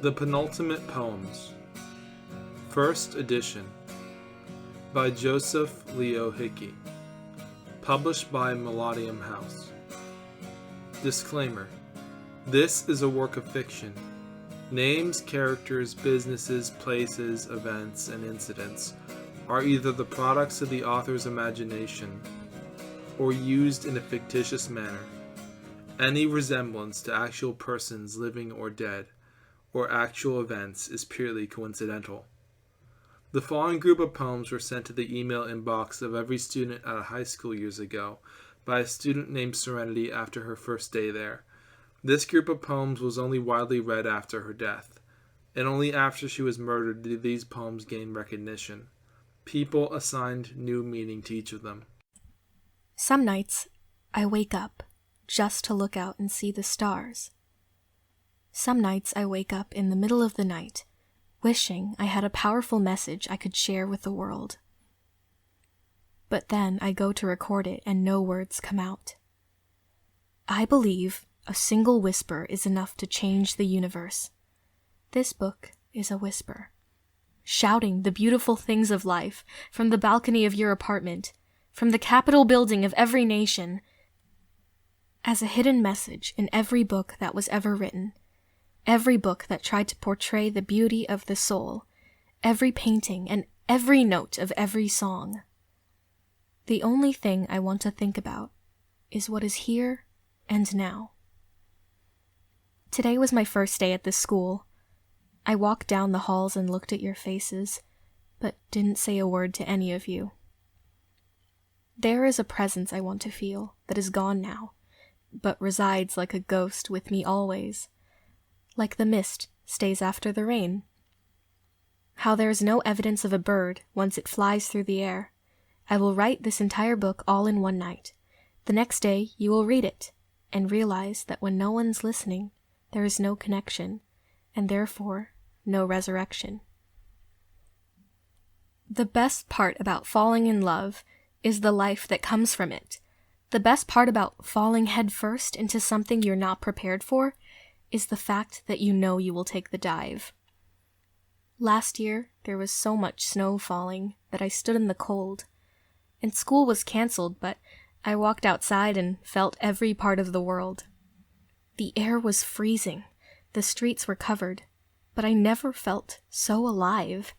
The Penultimate Poems, First Edition, by Joseph Leo Hickey, published by Melodium House. Disclaimer: this is a work of fiction. Names, characters, businesses, places, events, and incidents are either the products of the author's imagination or used in a fictitious manner. Any resemblance to actual persons living or dead, or actual events, is purely coincidental. The following group of poems were sent to the email inbox of every student at a high school years ago by a student named Serenity after her first day there. This group of poems was only widely read after her death, and only after she was murdered did these poems gain recognition. People assigned new meaning to each of them. Some nights, I wake up just to look out and see the stars. Some nights I wake up in the middle of the night, wishing I had a powerful message I could share with the world. But then I go to record it and no words come out. I believe a single whisper is enough to change the universe. This book is a whisper, shouting the beautiful things of life from the balcony of your apartment, from the Capitol building of every nation, as a hidden message in every book that was ever written, every book that tried to portray the beauty of the soul, every painting and every note of every song. The only thing I want to think about is what is here and now. Today was my first day at this school. I walked down the halls and looked at your faces, but didn't say a word to any of you. There is a presence I want to feel that is gone now, but resides like a ghost with me always, like the mist stays after the rain. How there is no evidence of a bird once it flies through the air. I will write this entire book all in one night. The next day you will read it and realize that when no one's listening, there is no connection, and therefore no resurrection. The best part about falling in love is the life that comes from it. The best part about falling headfirst into something you're not prepared for is the fact that you know you will take the dive. Last year, there was so much snow falling that I stood in the cold, and school was canceled, but I walked outside and felt every part of the world. The air was freezing, the streets were covered, but I never felt so alive,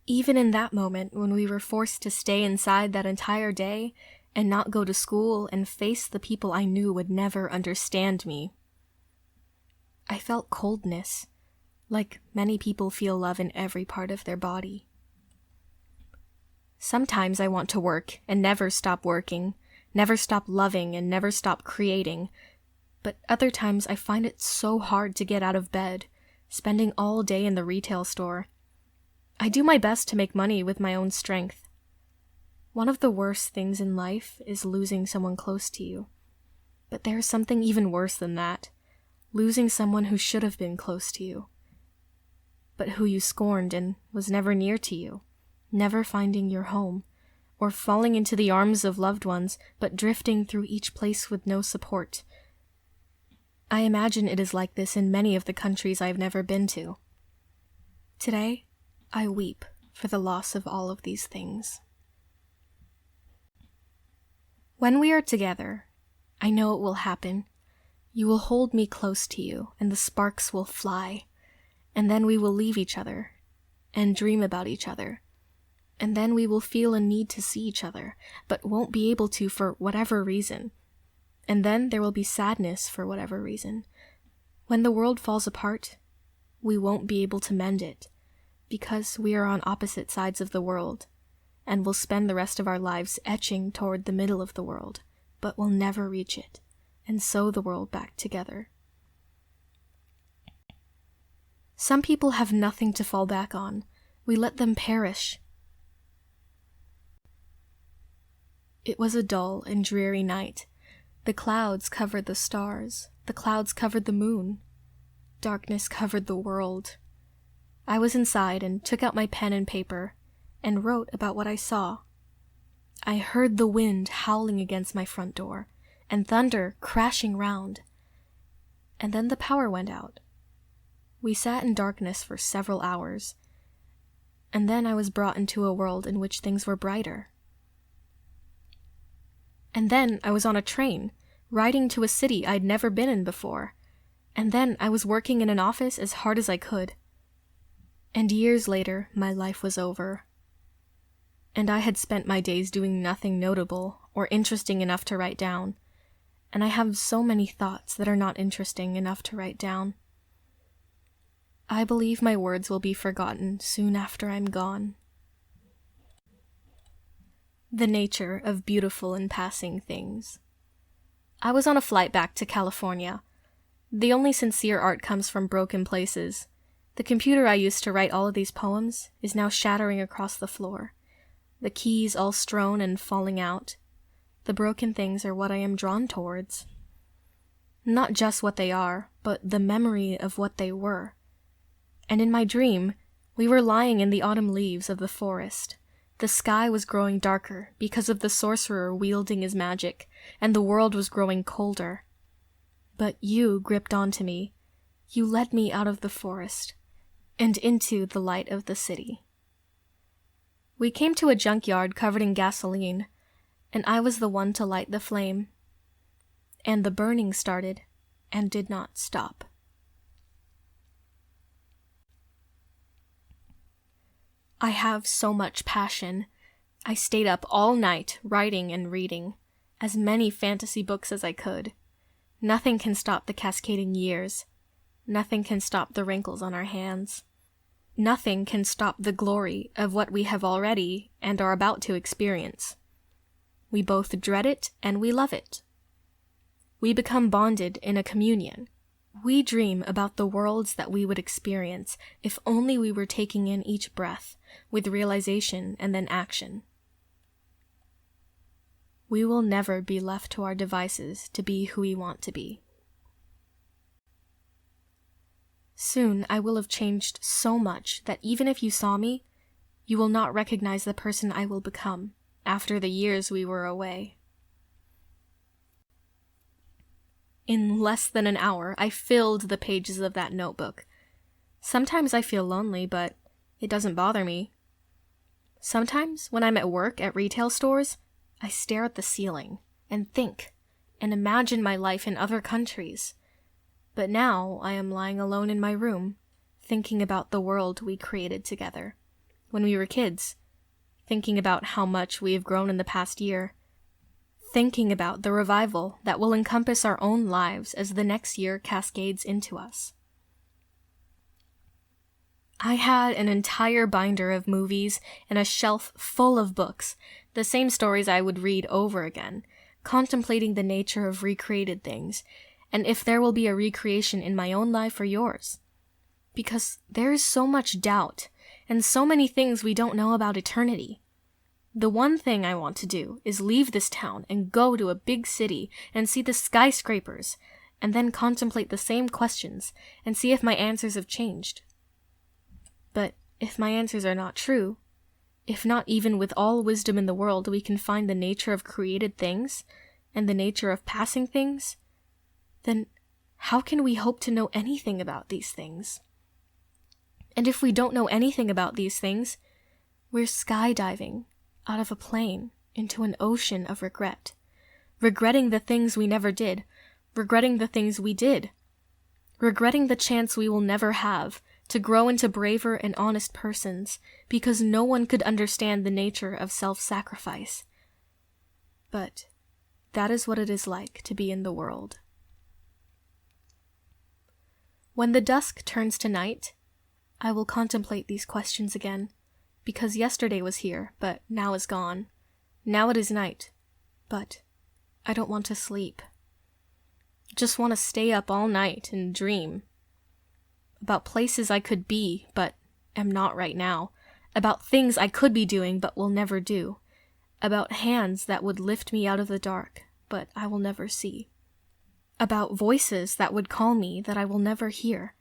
even in that moment when we were forced to stay inside that entire day and not go to school and face the people I knew would never understand me. I felt coldness, like many people feel love in every part of their body. Sometimes I want to work and never stop working, never stop loving and never stop creating, but other times I find it so hard to get out of bed, spending all day in the retail store. I do my best to make money with my own strength. One of the worst things in life is losing someone close to you. But there is something even worse than that, losing someone who should have been close to you, but who you scorned and was never near to you, never finding your home, or falling into the arms of loved ones, but drifting through each place with no support. I imagine it is like this in many of the countries I've never been to. Today, I weep for the loss of all of these things. When we are together, I know it will happen. You will hold me close to you, and the sparks will fly, and then we will leave each other, and dream about each other, and then we will feel a need to see each other, but won't be able to for whatever reason, and then there will be sadness for whatever reason. When the world falls apart, we won't be able to mend it, because we are on opposite sides of the world, and will spend the rest of our lives etching toward the middle of the world, but will never reach it, and sew the world back together. Some people have nothing to fall back on. We let them perish. It was a dull and dreary night. The clouds covered the stars. The clouds covered the moon. Darkness covered the world. I was inside and took out my pen and paper and wrote about what I saw. I heard the wind howling against my front door and thunder crashing round. And then the power went out. We sat in darkness for several hours, and then I was brought into a world in which things were brighter. And then I was on a train, riding to a city I'd never been in before, and then I was working in an office as hard as I could. And years later, my life was over. And I had spent my days doing nothing notable or interesting enough to write down, and I have so many thoughts that are not interesting enough to write down. I believe my words will be forgotten soon after I'm gone. The nature of beautiful and passing things. I was on a flight back to California. The only sincere art comes from broken places. The computer I used to write all of these poems is now shattering across the floor. The keys all strewn and falling out. The broken things are what I am drawn towards. Not just what they are, but the memory of what they were. And in my dream, we were lying in the autumn leaves of the forest. The sky was growing darker because of the sorcerer wielding his magic, and the world was growing colder. But you gripped onto me. You led me out of the forest and into the light of the city. We came to a junkyard covered in gasoline, and I was the one to light the flame. And the burning started and did not stop. I have so much passion. I stayed up all night writing and reading as many fantasy books as I could. Nothing can stop the cascading years. Nothing can stop the wrinkles on our hands. Nothing can stop the glory of what we have already and are about to experience. We both dread it and we love it. We become bonded in a communion. We dream about the worlds that we would experience if only we were taking in each breath with realization and then action. We will never be left to our devices to be who we want to be. Soon I will have changed so much that even if you saw me, you will not recognize the person I will become after the years we were away. In less than an hour, I filled the pages of that notebook. Sometimes I feel lonely, but it doesn't bother me. Sometimes, when I'm at work at retail stores, I stare at the ceiling and think and imagine my life in other countries. But now I am lying alone in my room, thinking about the world we created together when we were kids, thinking about how much we have grown in the past year, thinking about the revival that will encompass our own lives as the next year cascades into us. I had an entire binder of movies and a shelf full of books, the same stories I would read over again, contemplating the nature of recreated things, and if there will be a recreation in my own life or yours. Because there is so much doubt, and so many things we don't know about eternity. The one thing I want to do is leave this town and go to a big city and see the skyscrapers, and then contemplate the same questions and see if my answers have changed. But if my answers are not true, if not even with all wisdom in the world we can find the nature of created things and the nature of passing things, then how can we hope to know anything about these things? And if we don't know anything about these things, we're skydiving out of a plane into an ocean of regret, regretting the things we never did, regretting the things we did, regretting the chance we will never have to grow into braver and honest persons because no one could understand the nature of self-sacrifice. But that is what it is like to be in the world. When the dusk turns to night, I will contemplate these questions again, because yesterday was here, but now is gone. Now it is night, but I don't want to sleep. Just want to stay up all night and dream. About places I could be, but am not right now. About things I could be doing, but will never do. About hands that would lift me out of the dark, but I will never see. About voices that would call me that I will never hear.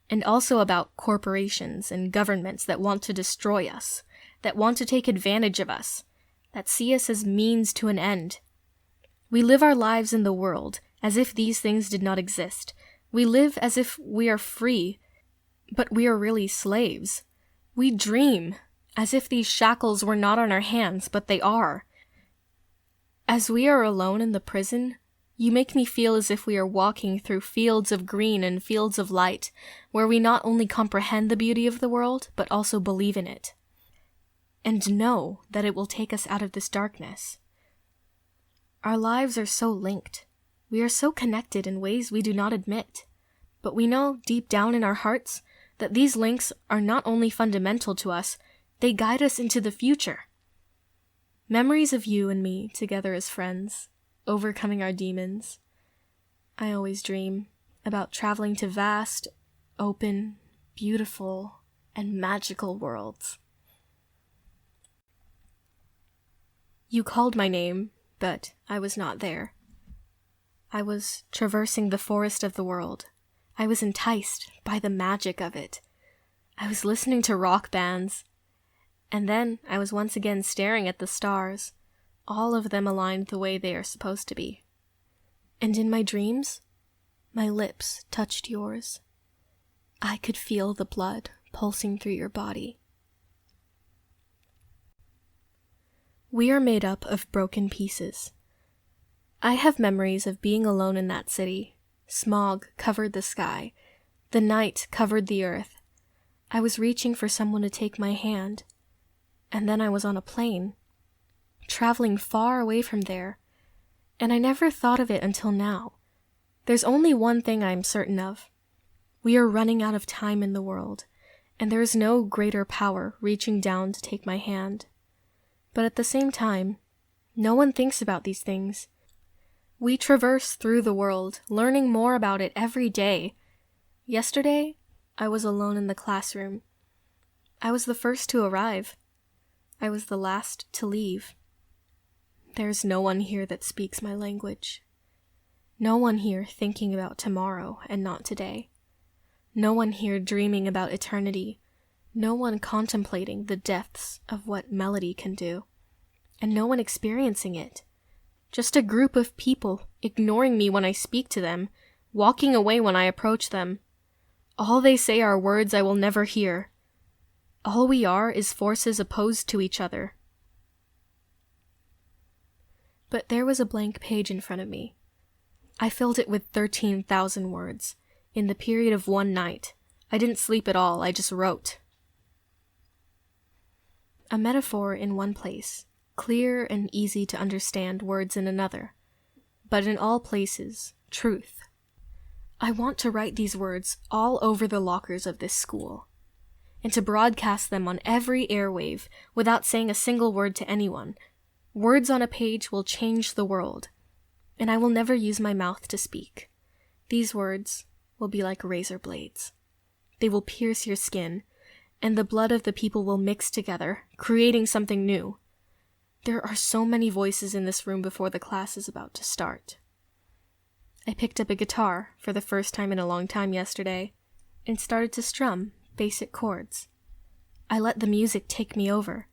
And also about corporations and governments that want to destroy us, that want to take advantage of us, that see us as means to an end. We live our lives in the world as if these things did not exist. We live as if we are free, But we are really slaves. We dream, as if these shackles were not on our hands, but they are. As we are alone in the prison, you make me feel as if we are walking through fields of green and fields of light, where we not only comprehend the beauty of the world, but also believe in it, and know that it will take us out of this darkness. Our lives are so linked. We are so connected in ways we do not admit, but we know deep down in our hearts that these links are not only fundamental to us, they guide us into the future. Memories of you and me together as friends, overcoming our demons. I always dream about traveling to vast, open, beautiful, and magical worlds. You called my name, but I was not there. I was traversing the forest of the world. I was enticed by the magic of it. I was listening to rock bands. And then I was once again staring at the stars, all of them aligned the way they are supposed to be. And in my dreams, my lips touched yours. I could feel the blood pulsing through your body. We are made up of broken pieces. I have memories of being alone in that city. Smog covered the sky. The night covered the earth. I was reaching for someone to take my hand. And then I was on a plane, traveling far away from there, and I never thought of it until now. There's only one thing I'm certain of. We are running out of time in the world, and there is no greater power reaching down to take my hand. But at the same time, no one thinks about these things. We traverse through the world, learning more about it every day. Yesterday, I was alone in the classroom. I was the first to arrive. I was the last to leave. There's no one here that speaks my language. No one here thinking about tomorrow and not today. No one here dreaming about eternity. No one contemplating the depths of what melody can do. And no one experiencing it. Just a group of people ignoring me when I speak to them, walking away when I approach them. All they say are words I will never hear. All we are is forces opposed to each other. But there was a blank page in front of me. I filled it with 13,000 words. In the period of one night. I didn't sleep at all, I just wrote. A metaphor in one place, clear and easy to understand words in another. But in all places, truth. I want to write these words all over the lockers of this school, and to broadcast them on every airwave without saying a single word to anyone. Words on a page will change the world, and I will never use my mouth to speak. These words will be like razor blades. They will pierce your skin, and the blood of the people will mix together, creating something new. There are so many voices in this room before the class is about to start. I picked up a guitar for the first time in a long time yesterday, and started to strum basic chords. I let the music take me over.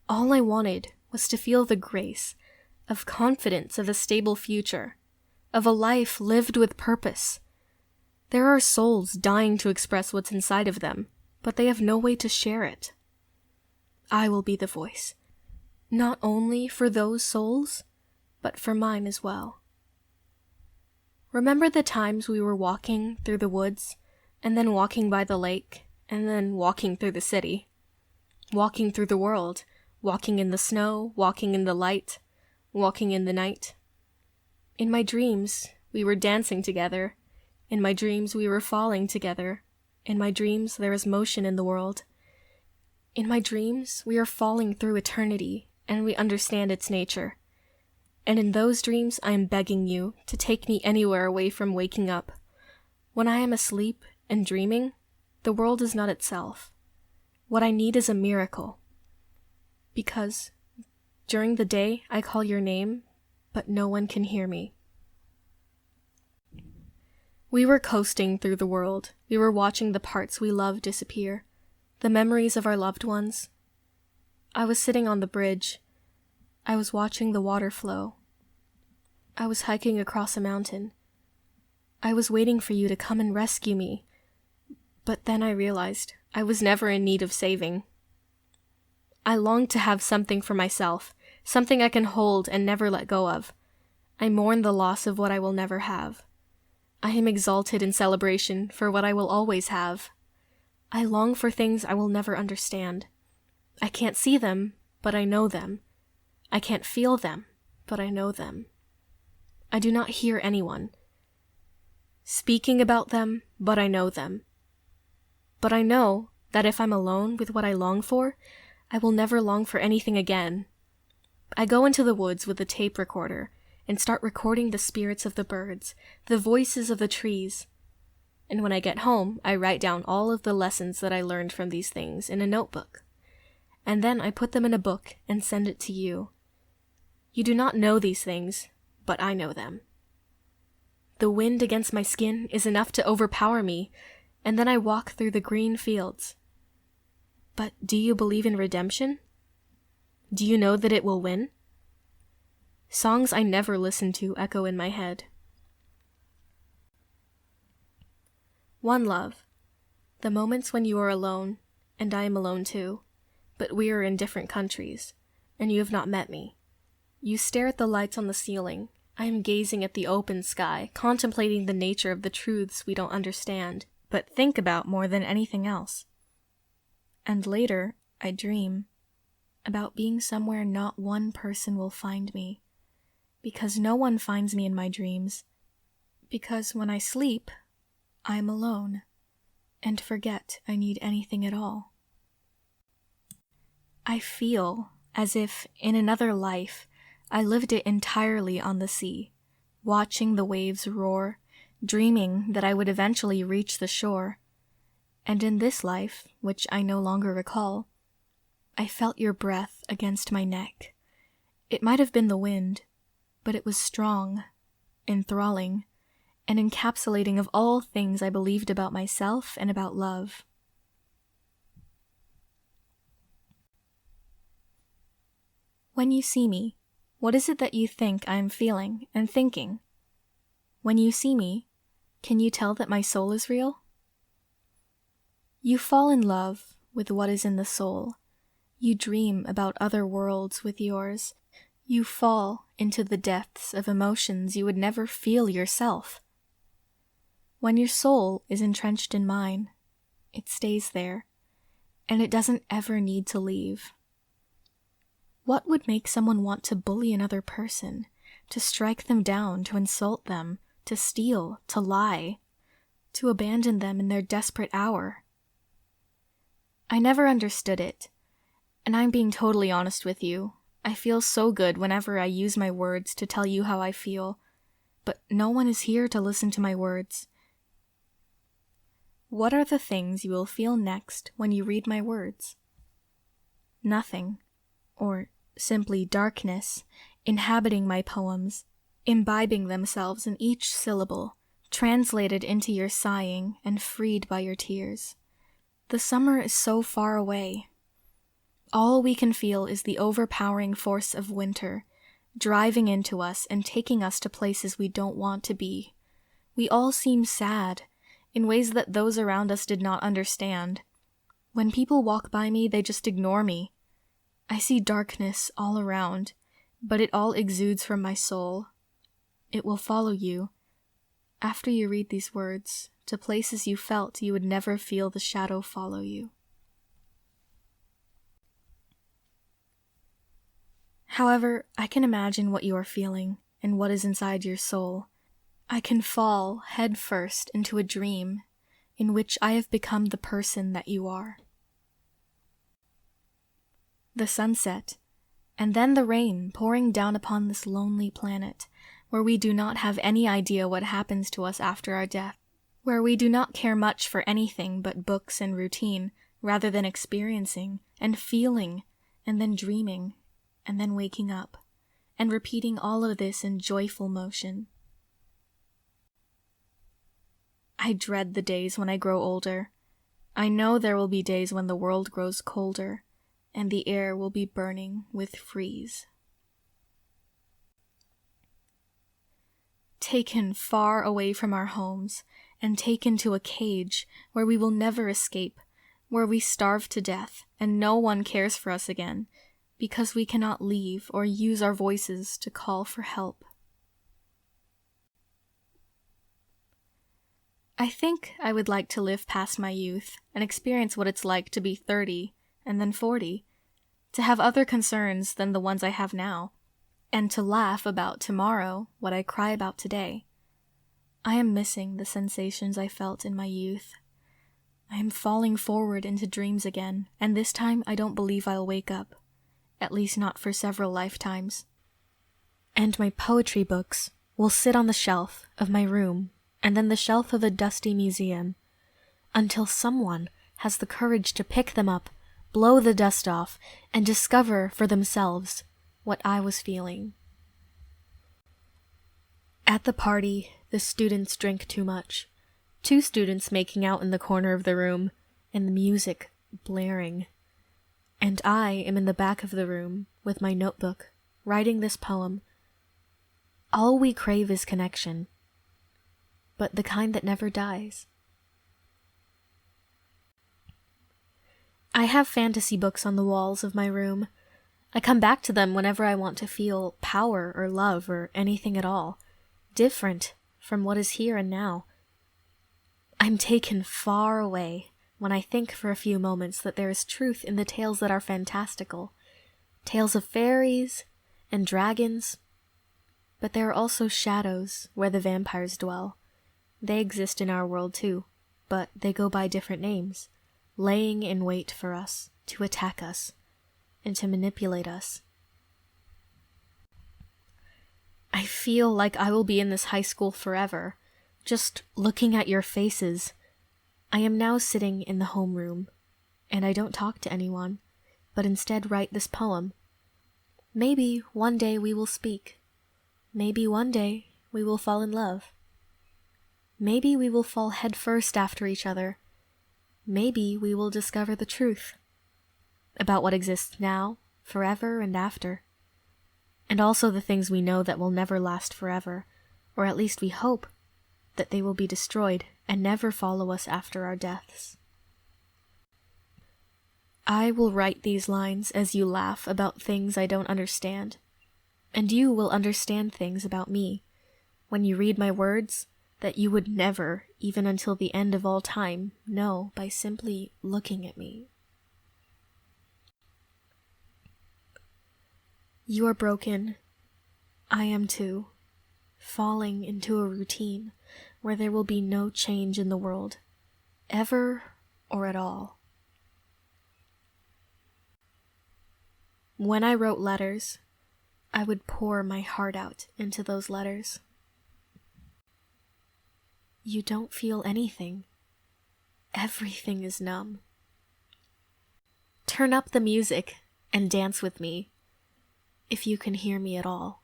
All I wanted was to feel the grace of confidence of a stable future, of a life lived with purpose. There are souls dying to express what's inside of them, but they have no way to share it. I will be the voice, not only for those souls, but for mine as well. Remember the times we were walking through the woods, and then walking by the lake, and then walking through the city, walking through the world, walking in the snow, walking in the light, walking in the night. In my dreams, we were dancing together. In my dreams, we were falling together. In my dreams, there is motion in the world. In my dreams, we are falling through eternity, and we understand its nature. And in those dreams, I am begging you to take me anywhere away from waking up. When I am asleep and dreaming, the world is not itself. What I need is a miracle. Because during the day, I call your name, but no one can hear me. We were coasting through the world. We were watching the parts we love disappear, the memories of our loved ones. I was sitting on the bridge. I was watching the water flow. I was hiking across a mountain. I was waiting for you to come and rescue me, But then I realized I was never in need of saving. I longed to have something for myself, something I can hold and never let go of. I mourn the loss of what I will never have. I am exalted in celebration for what I will always have. I long for things I will never understand. I can't see them, but I know them. I can't feel them, but I know them. I do not hear anyone speaking about them, but I know them. But I know that if I'm alone with what I long for, I will never long for anything again. I go into the woods with a tape recorder and start recording the spirits of the birds, the voices of the trees. And when I get home, I write down all of the lessons that I learned from these things in a notebook. And then I put them in a book and send it to you. You do not know these things, but I know them. The wind against my skin is enough to overpower me, and then I walk through the green fields. But do you believe in redemption? Do you know that it will win? Songs I never listened to echo in my head. One love. The moments when you are alone, and I am alone too, but we are in different countries, and you have not met me. You stare at the lights on the ceiling. I am gazing at the open sky, contemplating the nature of the truths we don't understand, but think about more than anything else. And later, I dream about being somewhere not one person will find me, because no one finds me in my dreams, because when I sleep, I'm alone, and forget I need anything at all. I feel as if, in another life, I lived it entirely on the sea, watching the waves roar, dreaming that I would eventually reach the shore. And in this life, which I no longer recall, I felt your breath against my neck. It might have been the wind, but it was strong, enthralling, and encapsulating of all things I believed about myself and about love. When you see me, what is it that you think I am feeling and thinking? When you see me, can you tell that my soul is real? You fall in love with what is in the soul. You dream about other worlds with yours. You fall into the depths of emotions you would never feel yourself. When your soul is entrenched in mine, it stays there, and it doesn't ever need to leave. What would make someone want to bully another person, to strike them down, to insult them, to steal, to lie, to abandon them in their desperate hour? I never understood it, and I'm being totally honest with you. I feel so good whenever I use my words to tell you how I feel, but no one is here to listen to my words. What are the things you will feel next when you read my words? Nothing, or simply darkness, inhabiting my poems, imbibing themselves in each syllable, translated into your sighing and freed by your tears. The summer is so far away. All we can feel is the overpowering force of winter, driving into us and taking us to places we don't want to be. We all seem sad, in ways that those around us did not understand. When people walk by me, they just ignore me. I see darkness all around, but it all exudes from my soul. It will follow you, after you read these words, to places you felt you would never feel the shadow follow you. However, I can imagine what you are feeling and what is inside your soul. I can fall head first into a dream in which I have become the person that you are. The sunset, and then the rain pouring down upon this lonely planet, where we do not have any idea what happens to us after our death, where we do not care much for anything but books and routine, rather than experiencing and feeling, and then dreaming, and then waking up, and repeating all of this in joyful motion. I dread the days when I grow older. I know there will be days when the world grows colder, and the air will be burning with freeze. Taken far away from our homes, and taken to a cage where we will never escape, where we starve to death and no one cares for us again, because we cannot leave or use our voices to call for help. I think I would like to live past my youth and experience what it's like to be 30 and then 40, to have other concerns than the ones I have now, and to laugh about tomorrow what I cry about today. I am missing the sensations I felt in my youth. I am falling forward into dreams again, and this time I don't believe I'll wake up, at least not for several lifetimes. And my poetry books will sit on the shelf of my room and then the shelf of a dusty museum, until someone has the courage to pick them up, blow the dust off, and discover for themselves what I was feeling. At the party, the students drink too much. 2 students making out in the corner of the room, and the music blaring. And I am in the back of the room with my notebook, writing this poem. All we crave is connection, but the kind that never dies. I have fantasy books on the walls of my room. I come back to them whenever I want to feel power or love or anything at all, different from what is here and now. I'm taken far away when I think for a few moments that there is truth in the tales that are fantastical, tales of fairies and dragons, but there are also shadows where the vampires dwell. They exist in our world too, but they go by different names, laying in wait for us, to attack us, and to manipulate us. I feel like I will be in this high school forever, just looking at your faces. I am now sitting in the homeroom, and I don't talk to anyone, but instead write this poem. Maybe one day we will speak. Maybe one day we will fall in love. Maybe we will fall headfirst after each other. Maybe we will discover the truth about what exists now, forever, and after. And also the things we know that will never last forever, or at least we hope that they will be destroyed and never follow us after our deaths. I will write these lines as you laugh about things I don't understand, and you will understand things about me when you read my words that you would never, even until the end of all time, know by simply looking at me. You are broken. I am too, falling into a routine where there will be no change in the world, ever or at all. When I wrote letters, I would pour my heart out into those letters. You don't feel anything. Everything is numb. Turn up the music and dance with me, if you can hear me at all.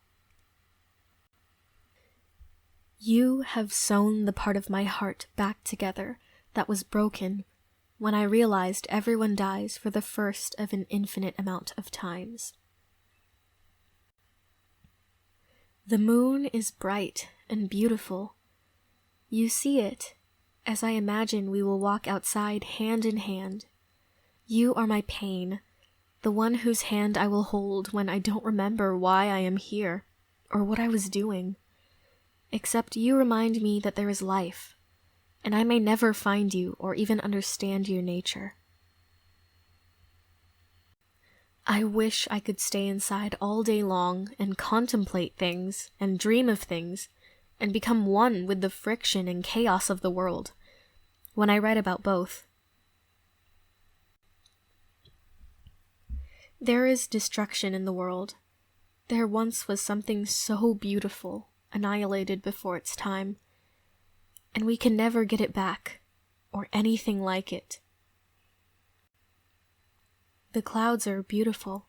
You have sewn the part of my heart back together that was broken when I realized everyone dies for the first of an infinite amount of times. The moon is bright and beautiful. You see it as I imagine we will walk outside hand in hand. You are my pain, the one whose hand I will hold when I don't remember why I am here or what I was doing. Except you remind me that there is life, and I may never find you or even understand your nature. I wish I could stay inside all day long and contemplate things and dream of things and become one with the friction and chaos of the world when I write about both. There is destruction in the world. There once was something so beautiful, annihilated before its time, and we can never get it back, or anything like it. The clouds are beautiful.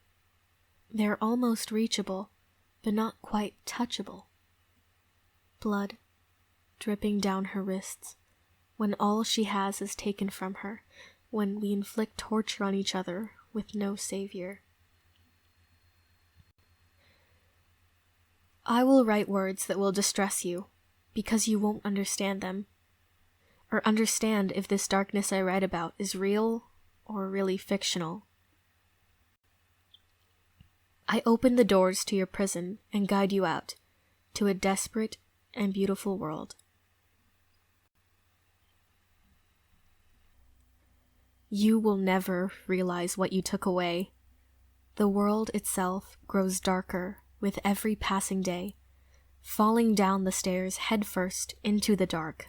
They're almost reachable, but not quite touchable. Blood dripping down her wrists, when all she has is taken from her, when we inflict torture on each other with no savior. I will write words that will distress you, because you won't understand them. or understand if this darkness I write about is real or really fictional. I open the doors to your prison and guide you out to a desperate and beautiful world. You will never realize what you took away. The world itself grows darker with every passing day, falling down the stairs headfirst into the dark.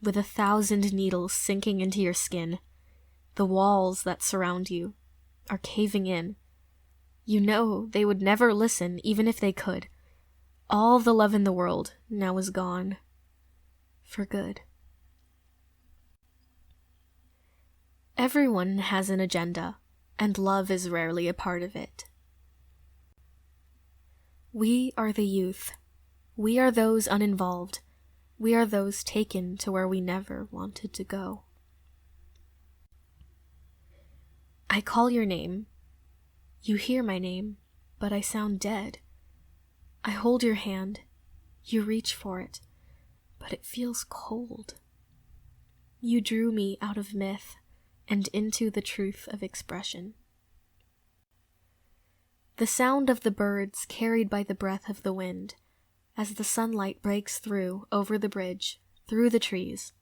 With 1,000 needles sinking into your skin, the walls that surround you are caving in. You know they would never listen even if they could. All the love in the world now is gone. For good. Everyone has an agenda, and love is rarely a part of it. We are the youth. We are those uninvolved. We are those taken to where we never wanted to go. I call your name. You hear my name, but I sound dead. I hold your hand. You reach for it, but it feels cold. You drew me out of myth and into the truth of expression. The sound of the birds carried by the breath of the wind, as the sunlight breaks through over the bridge, through the trees.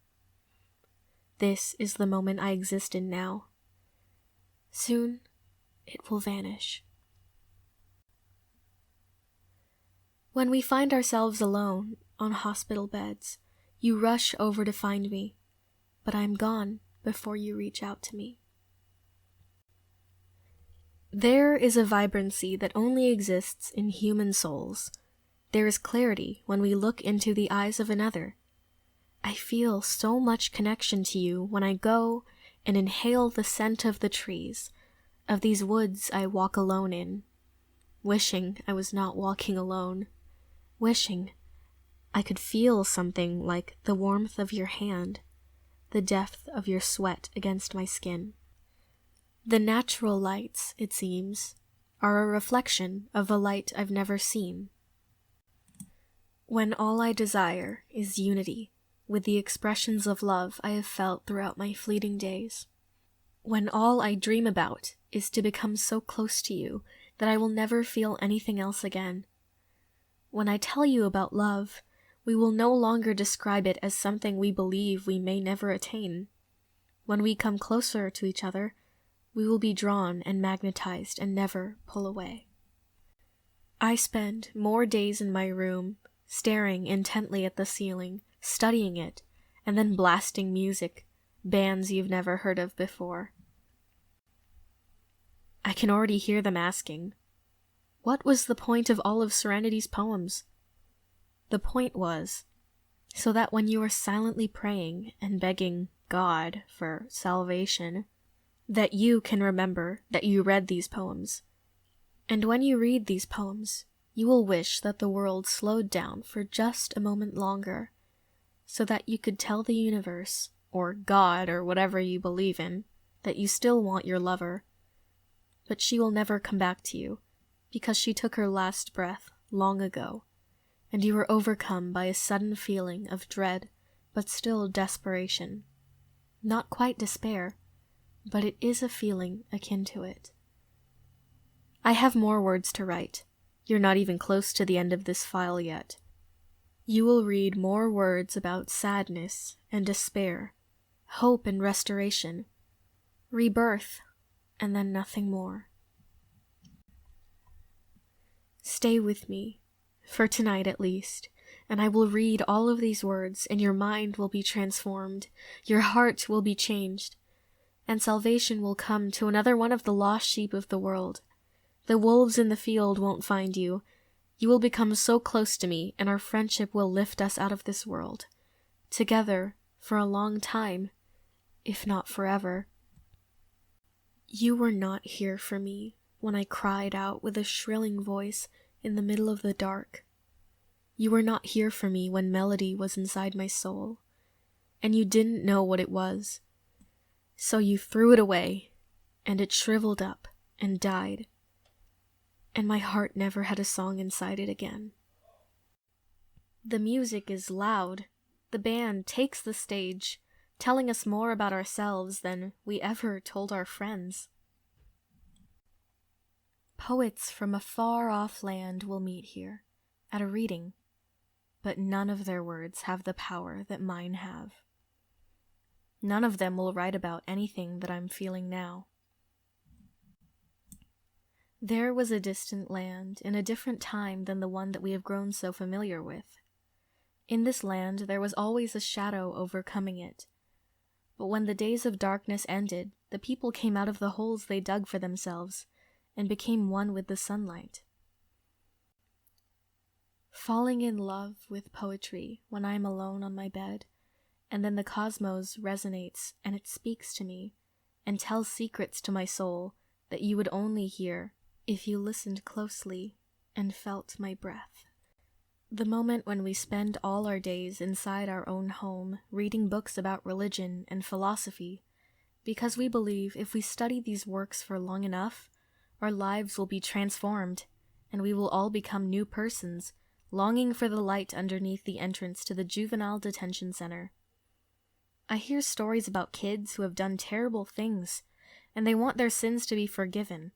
This is the moment I exist in now. Soon, it will vanish. When we find ourselves alone on hospital beds, you rush over to find me, but I am gone before you reach out to me. There is a vibrancy that only exists in human souls. There is clarity when we look into the eyes of another. I feel so much connection to you when I go and inhale the scent of the trees, of these woods I walk alone in, wishing I was not walking alone, wishing I could feel something like the warmth of your hand, the depth of your sweat against my skin. The natural lights, it seems, are a reflection of a light I've never seen. When all I desire is unity with the expressions of love I have felt throughout my fleeting days. When all I dream about is to become so close to you that I will never feel anything else again. When I tell you about love, we will no longer describe it as something we believe we may never attain. When we come closer to each other, we will be drawn and magnetized and never pull away. I spend more days in my room, staring intently at the ceiling, studying it, and then blasting music, bands you've never heard of before. I can already hear them asking, what was the point of all of Serenity's poems? The point was, so that when you are silently praying and begging God for salvation, that you can remember that you read these poems. And when you read these poems, you will wish that the world slowed down for just a moment longer, so that you could tell the universe, or God, or whatever you believe in, that you still want your lover. But she will never come back to you, because she took her last breath long ago, and you were overcome by a sudden feeling of dread, but still desperation. Not quite despair, but it is a feeling akin to it. I have more words to write. You're not even close to the end of this file yet. You will read more words about sadness and despair, hope and restoration, rebirth, and then nothing more. Stay with me, for tonight at least, and I will read all of these words, and your mind will be transformed, your heart will be changed, and salvation will come to another one of the lost sheep of the world. The wolves in the field won't find you. You will become so close to me, and our friendship will lift us out of this world, together for a long time, if not forever. You were not here for me when I cried out with a shrilling voice in the middle of the dark. You were not here for me when melody was inside my soul, and you didn't know what it was. So you threw it away, and it shriveled up and died, and my heart never had a song inside it again. The music is loud, The band takes the stage, telling us more about ourselves than we ever told our friends. Poets from a far-off land will meet here, at a reading, but none of their words have the power that mine have. None of them will write about anything that I'm feeling now. There was a distant land in a different time than the one that we have grown so familiar with. In this land there was always a shadow overcoming it. But when the days of darkness ended, the people came out of the holes they dug for themselves and became one with the sunlight. Falling in love with poetry when I am alone on my bed, and then the cosmos resonates and it speaks to me and tells secrets to my soul that you would only hear if you listened closely and felt my breath. The moment when we spend all our days inside our own home reading books about religion and philosophy, because we believe if we study these works for long enough, our lives will be transformed and we will all become new persons, longing for the light underneath the entrance to the juvenile detention center. I hear stories about kids who have done terrible things, and they want their sins to be forgiven.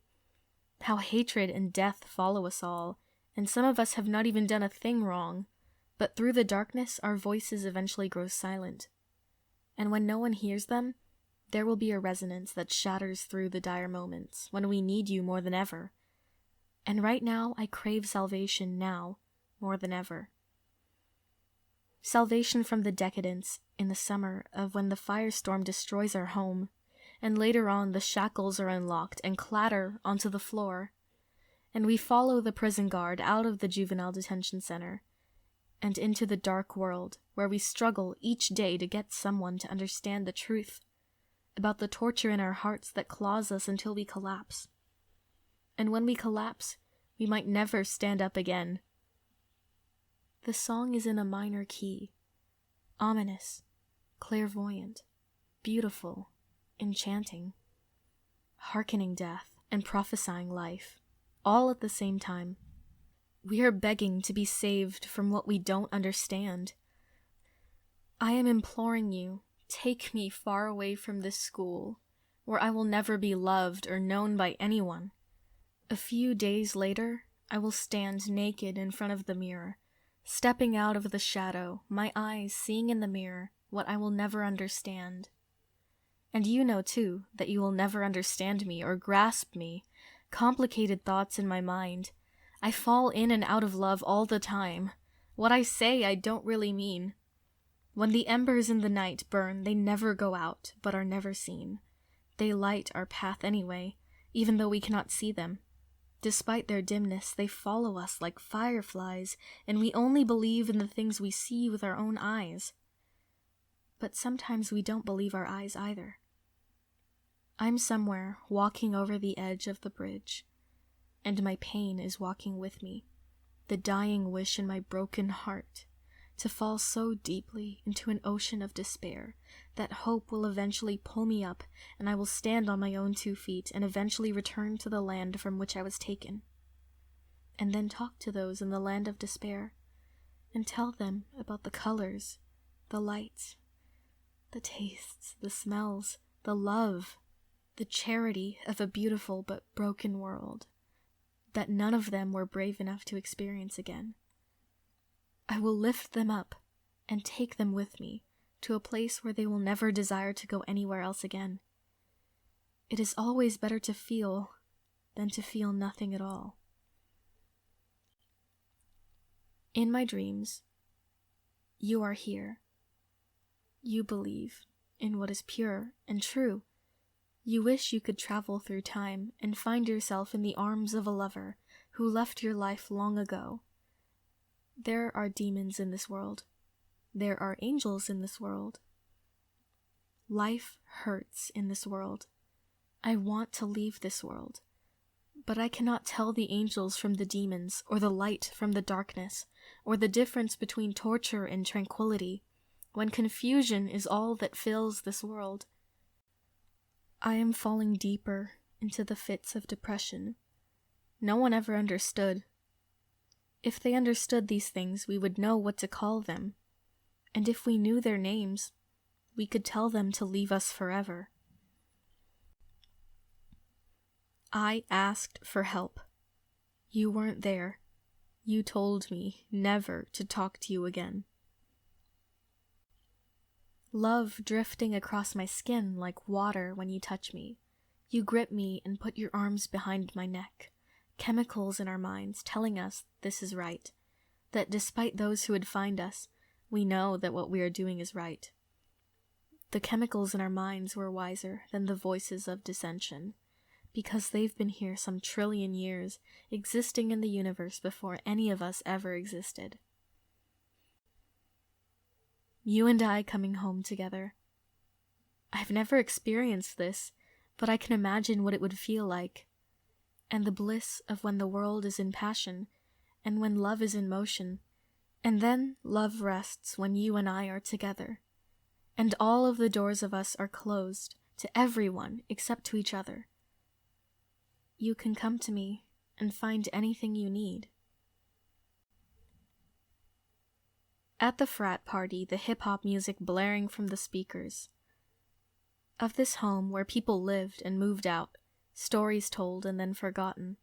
How hatred and death follow us all, and some of us have not even done a thing wrong, but through the darkness our voices eventually grow silent. And when no one hears them, there will be a resonance that shatters through the dire moments when we need you more than ever. And right now I crave salvation now more than ever. Salvation from the decadence in the summer of when the firestorm destroys our home, and later on the shackles are unlocked and clatter onto the floor, and we follow the prison guard out of the juvenile detention center and into the dark world where we struggle each day to get someone to understand the truth about the torture in our hearts that claws us until we collapse. And when we collapse, we might never stand up again. The song is in a minor key, ominous, clairvoyant, beautiful, enchanting, hearkening death and prophesying life, all at the same time. We are begging to be saved from what we don't understand. I am imploring you, take me far away from this school, where I will never be loved or known by anyone. A few days later, I will stand naked in front of the mirror, stepping out of the shadow, my eyes seeing in the mirror what I will never understand. And you know, too, that you will never understand me or grasp me. Complicated thoughts in my mind. I fall in and out of love all the time. What I say I don't really mean. When the embers in the night burn, they never go out, but are never seen. They light our path anyway, even though we cannot see them. Despite their dimness, they follow us like fireflies, and we only believe in the things we see with our own eyes. But sometimes we don't believe our eyes either. I'm somewhere walking over the edge of the bridge, and my pain is walking with me, the dying wish in my broken heart to fall so deeply into an ocean of despair that hope will eventually pull me up and I will stand on my own 2 feet and eventually return to the land from which I was taken. And then talk to those in the land of despair and tell them about the colors, the lights, the tastes, the smells, the love, the charity of a beautiful but broken world that none of them were brave enough to experience again. I will lift them up and take them with me to a place where they will never desire to go anywhere else again. It is always better to feel than to feel nothing at all. In my dreams, you are here. You believe in what is pure and true. You wish you could travel through time and find yourself in the arms of a lover who left your life long ago. There are demons in this world. There are angels in this world. Life hurts in this world. I want to leave this world, but I cannot tell the angels from the demons, or the light from the darkness, or the difference between torture and tranquility, when confusion is all that fills this world. I am falling deeper into the fits of depression. No one ever understood. If they understood these things, we would know what to call them. And if we knew their names, we could tell them to leave us forever. I asked for help. You weren't there. You told me never to talk to you again. Love drifting across my skin like water when you touch me. You grip me and put your arms behind my neck. Chemicals in our minds telling us this is right. That despite those who would find us, we know that what we are doing is right. The chemicals in our minds were wiser than the voices of dissension, because they've been here some trillion years, existing in the universe before any of us ever existed. You and I coming home together. I've never experienced this, but I can imagine what it would feel like. And the bliss of when the world is in passion, and when love is in motion, and then love rests when you and I are together. And all of the doors of us are closed to everyone except to each other. You can come to me and find anything you need. At the frat party, the hip-hop music blaring from the speakers. Of this home where people lived and moved out, stories told and then forgotten.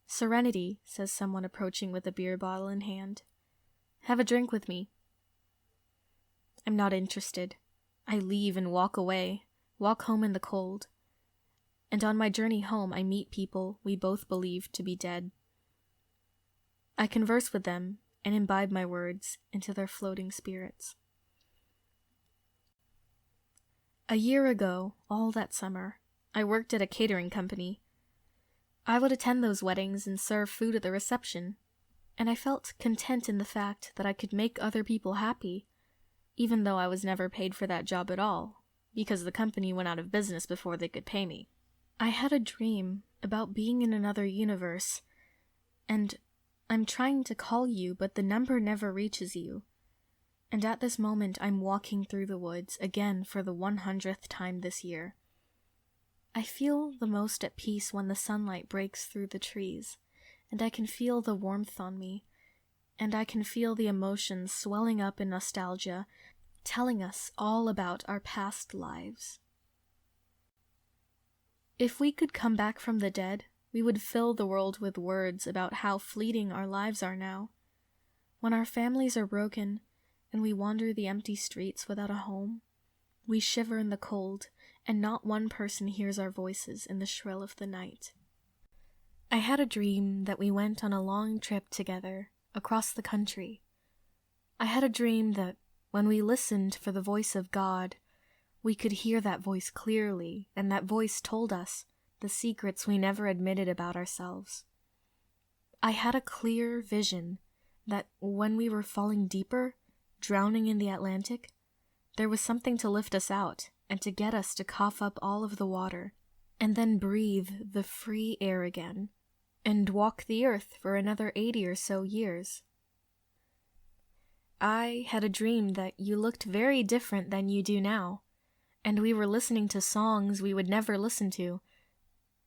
Serenity, says someone approaching with a beer bottle in hand. Have a drink with me. I'm not interested. I leave and walk away, walk home in the cold. And on my journey home, I meet people we both believe to be dead. I converse with them and imbibe my words into their floating spirits. A year ago, all that summer, I worked at a catering company. I would attend those weddings and serve food at the reception, and I felt content in the fact that I could make other people happy, even though I was never paid for that job at all, because the company went out of business before they could pay me. I had a dream about being in another universe, and I'm trying to call you, but the number never reaches you. And at this moment, I'm walking through the woods again for the 100th time this year. I feel the most at peace when the sunlight breaks through the trees, and I can feel the warmth on me, and I can feel the emotions swelling up in nostalgia, telling us all about our past lives. If we could come back from the dead, we would fill the world with words about how fleeting our lives are now. When our families are broken, and we wander the empty streets without a home, we shiver in the cold, and not one person hears our voices in the shrill of the night. I had a dream that we went on a long trip together, across the country. I had a dream that, when we listened for the voice of God, we could hear that voice clearly, and that voice told us the secrets we never admitted about ourselves. I had a clear vision that when we were falling deeper, drowning in the Atlantic, there was something to lift us out and to get us to cough up all of the water, and then breathe the free air again, and walk the earth for another 80 or so years. I had a dream that you looked very different than you do now, and we were listening to songs we would never listen to,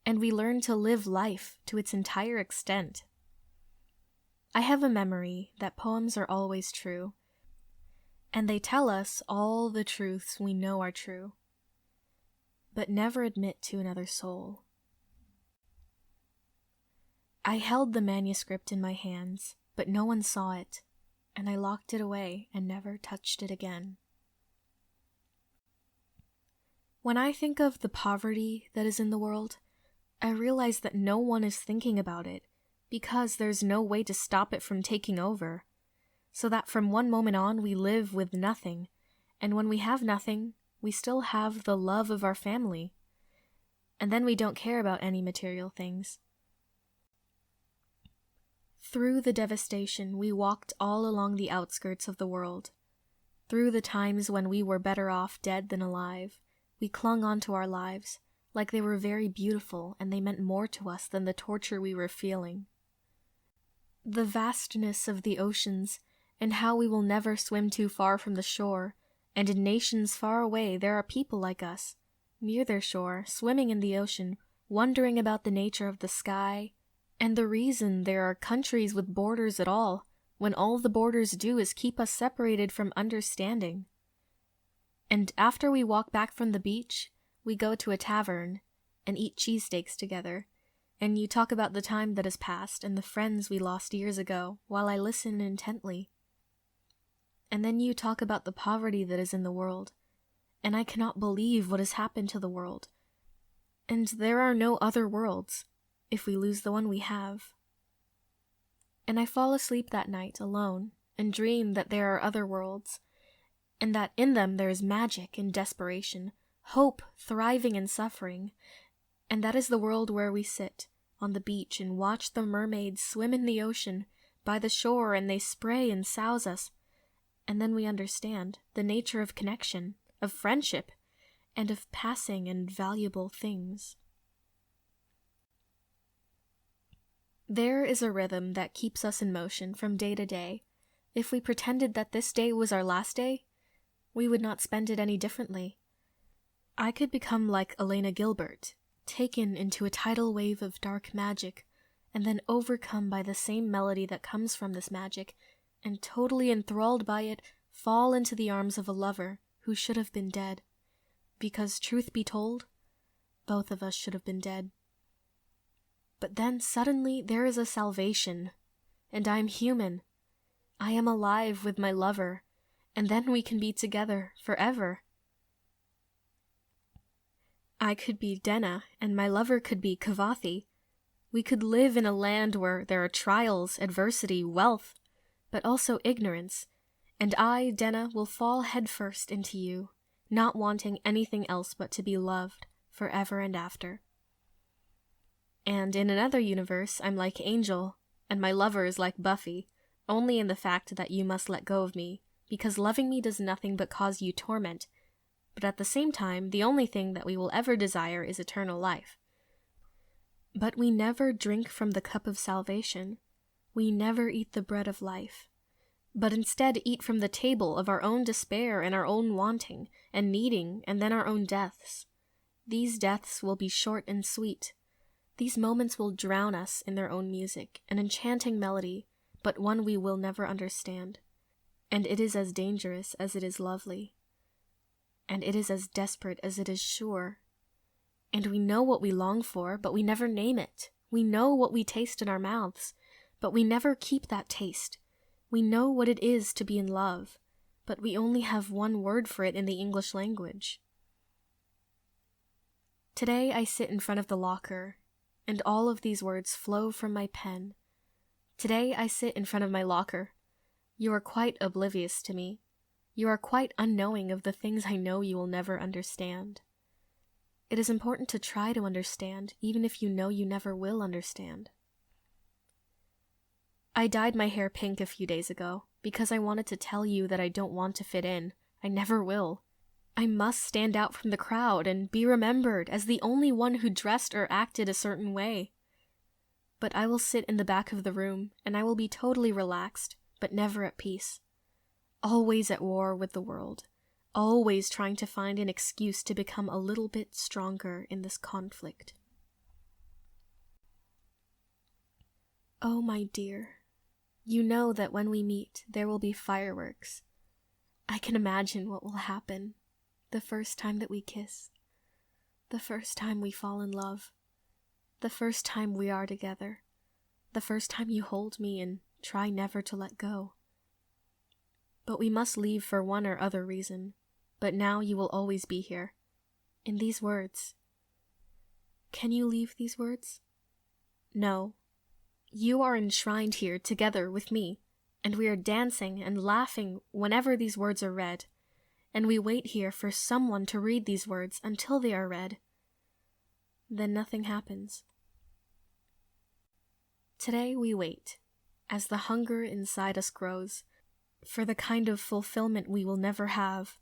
and we learned to live life to its entire extent. I have a memory that poems are always true, and they tell us all the truths we know are true, but never admit to another soul. I held the manuscript in my hands, but no one saw it, and I locked it away and never touched it again. When I think of the poverty that is in the world, I realize that no one is thinking about it because there's no way to stop it from taking over, so that from one moment on we live with nothing, and when we have nothing, we still have the love of our family, and then we don't care about any material things. Through the devastation, we walked all along the outskirts of the world. Through the times when we were better off dead than alive, we clung on to our lives, like they were very beautiful and they meant more to us than the torture we were feeling. The vastness of the oceans, and how we will never swim too far from the shore, and in nations far away there are people like us, near their shore, swimming in the ocean, wondering about the nature of the sky, and the reason there are countries with borders at all, when all the borders do is keep us separated from understanding. And after we walk back from the beach, we go to a tavern and eat cheesesteaks together, and you talk about the time that has passed and the friends we lost years ago while I listen intently. And then you talk about the poverty that is in the world, and I cannot believe what has happened to the world. And there are no other worlds, if we lose the one we have. And I fall asleep that night alone and dream that there are other worlds, and that in them there is magic and desperation, hope, thriving and suffering, and that is the world where we sit on the beach and watch the mermaids swim in the ocean by the shore, and they spray and souse us, and then we understand the nature of connection, of friendship, and of passing and valuable things. There is a rhythm that keeps us in motion from day to day. If we pretended that this day was our last day, we would not spend it any differently. I could become like Elena Gilbert, taken into a tidal wave of dark magic, and then overcome by the same melody that comes from this magic, and totally enthralled by it, fall into the arms of a lover who should have been dead. Because, truth be told, both of us should have been dead. But then suddenly there is a salvation, and I am human. I am alive with my lover, and then we can be together forever. I could be Denna, and my lover could be Kavathi. We could live in a land where there are trials, adversity, wealth, but also ignorance, and I, Denna, will fall headfirst into you, not wanting anything else but to be loved forever and after. And in another universe, I'm like Angel, and my lover is like Buffy, only in the fact that you must let go of me, because loving me does nothing but cause you torment, but at the same time, the only thing that we will ever desire is eternal life. But we never drink from the cup of salvation. We never eat the bread of life, but instead eat from the table of our own despair and our own wanting and needing, and then our own deaths. These deaths will be short and sweet. These moments will drown us in their own music, an enchanting melody, but one we will never understand. And it is as dangerous as it is lovely. And it is as desperate as it is sure. And we know what we long for, but we never name it. We know what we taste in our mouths, but we never keep that taste. We know what it is to be in love, but we only have one word for it in the English language. Today I sit in front of the locker, and all of these words flow from my pen. Today I sit in front of my locker. You are quite oblivious to me. You are quite unknowing of the things I know you will never understand. It is important to try to understand, even if you know you never will understand. I dyed my hair pink a few days ago, because I wanted to tell you that I don't want to fit in. I never will. I must stand out from the crowd and be remembered as the only one who dressed or acted a certain way. But I will sit in the back of the room, and I will be totally relaxed, but never at peace. Always at war with the world, always trying to find an excuse to become a little bit stronger in this conflict. Oh, my dear, you know that when we meet, there will be fireworks. I can imagine what will happen. The first time that we kiss, the first time we fall in love, the first time we are together, the first time you hold me and try never to let go. But we must leave for one or other reason, but now you will always be here, in these words. Can you leave these words? No. You are enshrined here together with me, and we are dancing and laughing whenever these words are read. And we wait here for someone to read these words until they are read. Then nothing happens. Today we wait, as the hunger inside us grows, for the kind of fulfillment we will never have.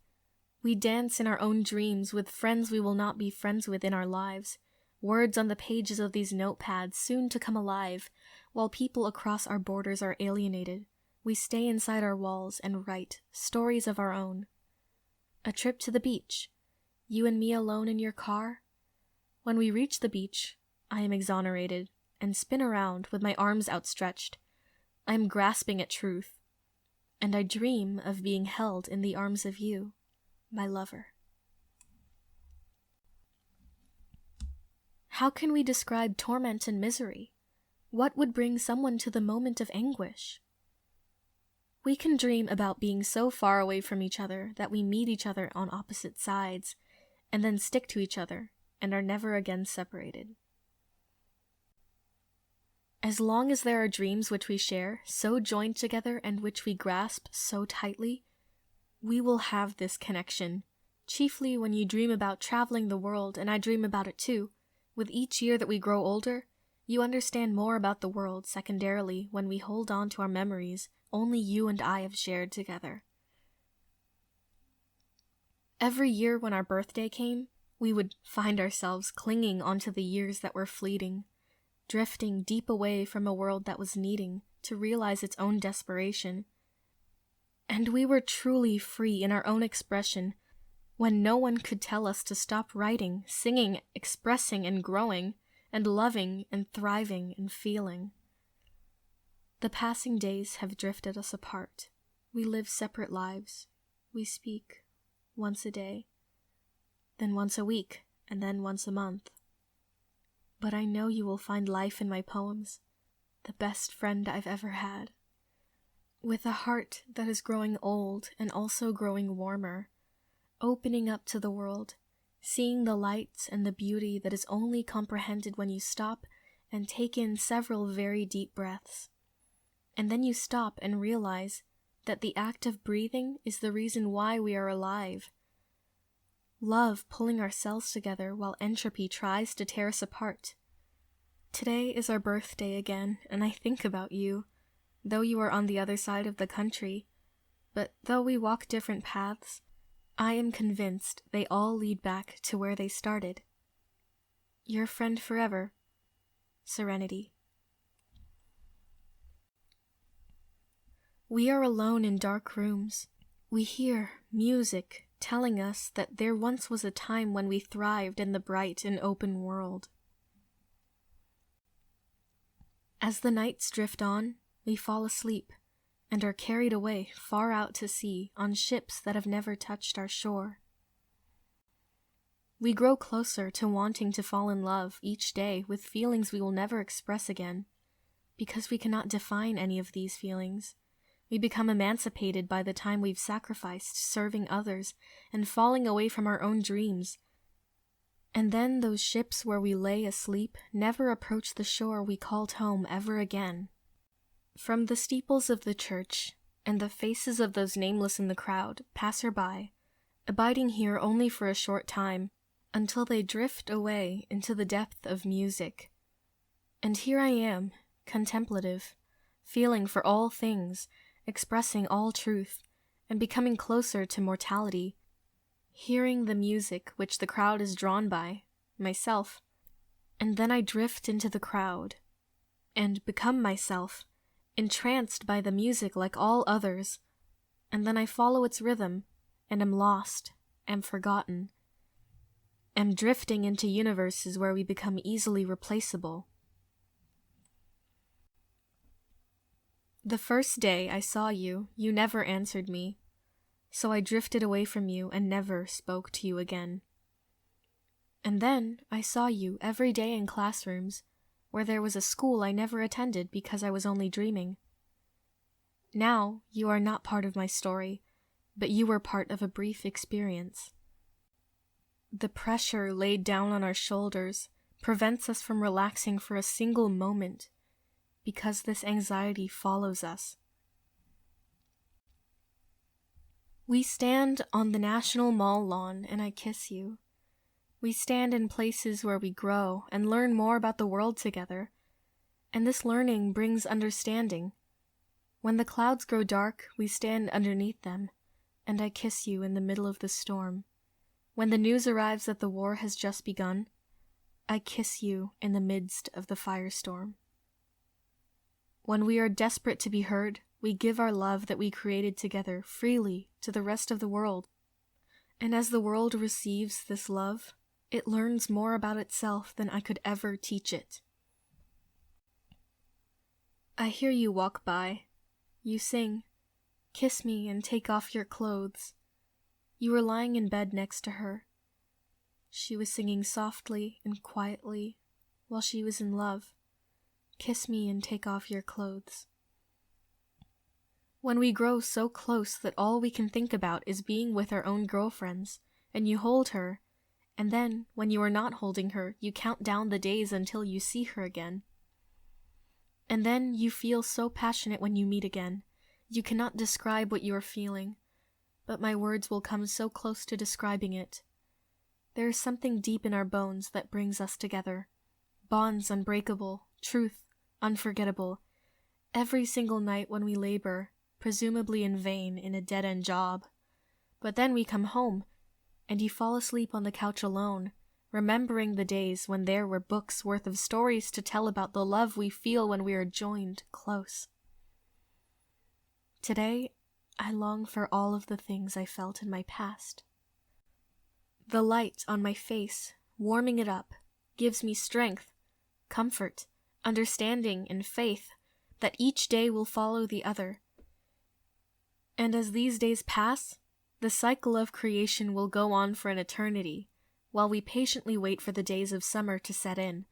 We dance in our own dreams with friends we will not be friends with in our lives, words on the pages of these notepads soon to come alive, while people across our borders are alienated. We stay inside our walls and write stories of our own. A trip to the beach, you and me alone in your car. When we reach the beach, I am exonerated and spin around with my arms outstretched. I am grasping at truth, and I dream of being held in the arms of you, my lover. How can we describe torment and misery? What would bring someone to the moment of anguish? We can dream about being so far away from each other that we meet each other on opposite sides, and then stick to each other, and are never again separated. As long as there are dreams which we share, so joined together and which we grasp so tightly, we will have this connection, chiefly when you dream about traveling the world, and I dream about it too. With each year that we grow older, you understand more about the world secondarily when we hold on to our memories only you and I have shared together. Every year when our birthday came, we would find ourselves clinging onto the years that were fleeting, drifting deep away from a world that was needing to realize its own desperation. And we were truly free in our own expression when no one could tell us to stop writing, singing, expressing, and growing, and loving, and thriving, and feeling. The passing days have drifted us apart. We live separate lives. We speak once a day, then once a week, and then once a month. But I know you will find life in my poems, the best friend I've ever had. With a heart that is growing old and also growing warmer, opening up to the world, seeing the lights and the beauty that is only comprehended when you stop and take in several very deep breaths. And then you stop and realize that the act of breathing is the reason why we are alive. Love pulling our cells together while entropy tries to tear us apart. Today is our birthday again, and I think about you, though you are on the other side of the country. But though we walk different paths, I am convinced they all lead back to where they started. Your friend forever, Serenity. We are alone in dark rooms. We hear music telling us that there once was a time when we thrived in the bright and open world. As the nights drift on, we fall asleep and are carried away far out to sea on ships that have never touched our shore. We grow closer to wanting to fall in love each day with feelings we will never express again, because we cannot define any of these feelings. We become emancipated by the time we've sacrificed serving others and falling away from our own dreams. And then those ships where we lay asleep never approach the shore we called home ever again. From the steeples of the church and the faces of those nameless in the crowd passer-by, abiding here only for a short time, until they drift away into the depth of music. And here I am, contemplative, feeling for all things, expressing all truth, and becoming closer to mortality, hearing the music which the crowd is drawn by, myself, and then I drift into the crowd, and become myself, entranced by the music like all others, and then I follow its rhythm, and am lost, am forgotten, am drifting into universes where we become easily replaceable. The first day I saw you, you never answered me, so I drifted away from you and never spoke to you again. And then I saw you every day in classrooms, where there was a school I never attended because I was only dreaming. Now you are not part of my story, but you were part of a brief experience. The pressure laid down on our shoulders prevents us from relaxing for a single moment, because this anxiety follows us. We stand on the National Mall lawn and I kiss you. We stand in places where we grow and learn more about the world together, and this learning brings understanding. When the clouds grow dark, we stand underneath them, and I kiss you in the middle of the storm. When the news arrives that the war has just begun, I kiss you in the midst of the firestorm. When we are desperate to be heard, we give our love that we created together freely to the rest of the world. And as the world receives this love, it learns more about itself than I could ever teach it. I hear you walk by. You sing, "Kiss me and take off your clothes." You were lying in bed next to her. She was singing softly and quietly while she was in love. Kiss me and take off your clothes. When we grow so close that all we can think about is being with our own girlfriends, and you hold her, and then, when you are not holding her, you count down the days until you see her again. And then you feel so passionate when you meet again. You cannot describe what you are feeling, but my words will come so close to describing it. There is something deep in our bones that brings us together. Bonds unbreakable, truth unforgettable. Every single night when we labor, presumably in vain in a dead-end job. But then we come home, and you fall asleep on the couch alone, remembering the days when there were books worth of stories to tell about the love we feel when we are joined close. Today, I long for all of the things I felt in my past. The light on my face, warming it up, gives me strength, comfort, understanding, and faith that each day will follow the other. And as these days pass, the cycle of creation will go on for an eternity, while we patiently wait for the days of summer to set in.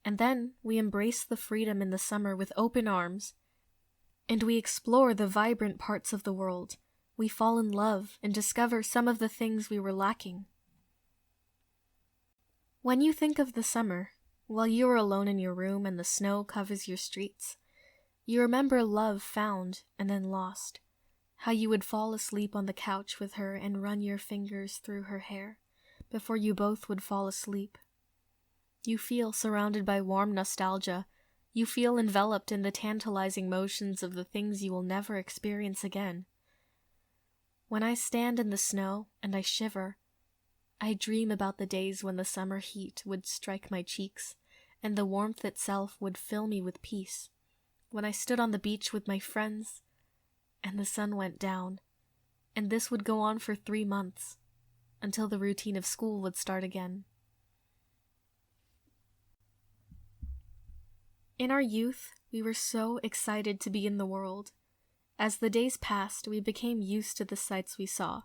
And then we embrace the freedom in the summer with open arms, and we explore the vibrant parts of the world. We fall in love and discover some of the things we were lacking. When you think of the summer, while you are alone in your room and the snow covers your streets, you remember love found and then lost, how you would fall asleep on the couch with her and run your fingers through her hair before you both would fall asleep. You feel surrounded by warm nostalgia. You feel enveloped in the tantalizing motions of the things you will never experience again. When I stand in the snow and I shiver, I dream about the days when the summer heat would strike my cheeks and the warmth itself would fill me with peace. When I stood on the beach with my friends and the sun went down, and this would go on for 3 months until the routine of school would start again. In our youth, we were so excited to be in the world. As the days passed, we became used to the sights we saw,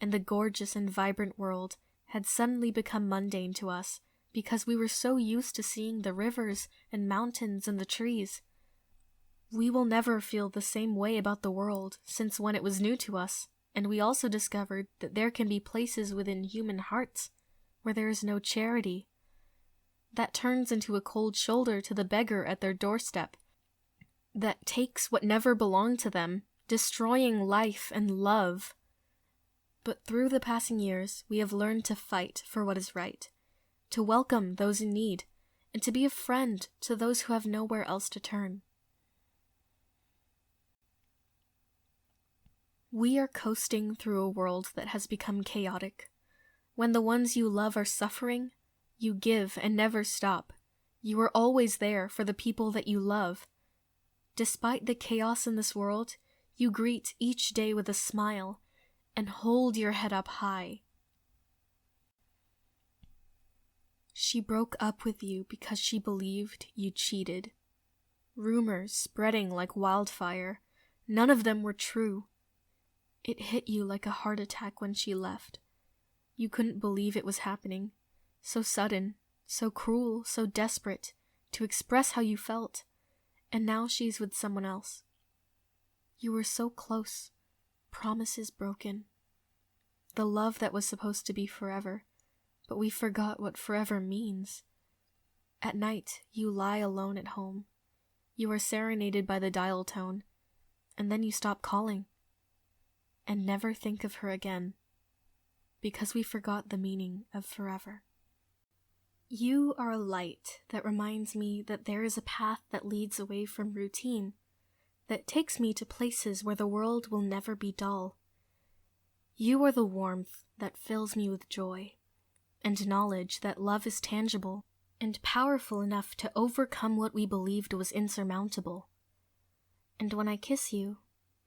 and the gorgeous and vibrant world had suddenly become mundane to us because we were so used to seeing the rivers and mountains and the trees. We will never feel the same way about the world since when it was new to us, and we also discovered that there can be places within human hearts where there is no charity. That turns into a cold shoulder to the beggar at their doorstep, that takes what never belonged to them, destroying life and love. But through the passing years, we have learned to fight for what is right, to welcome those in need, and to be a friend to those who have nowhere else to turn. We are coasting through a world that has become chaotic. When the ones you love are suffering, you give and never stop. You are always there for the people that you love. Despite the chaos in this world, you greet each day with a smile and hold your head up high. She broke up with you because she believed you cheated. Rumors spreading like wildfire. None of them were true. It hit you like a heart attack when she left. You couldn't believe it was happening. So sudden, so cruel, so desperate to express how you felt. And now she's with someone else. You were so close. Promises broken. The love that was supposed to be forever, but we forgot what forever means. At night, you lie alone at home. You are serenaded by the dial tone, and then you stop calling, and never think of her again, because we forgot the meaning of forever. You are a light that reminds me that there is a path that leads away from routine, that takes me to places where the world will never be dull. You are the warmth that fills me with joy, and knowledge that love is tangible and powerful enough to overcome what we believed was insurmountable. And when I kiss you,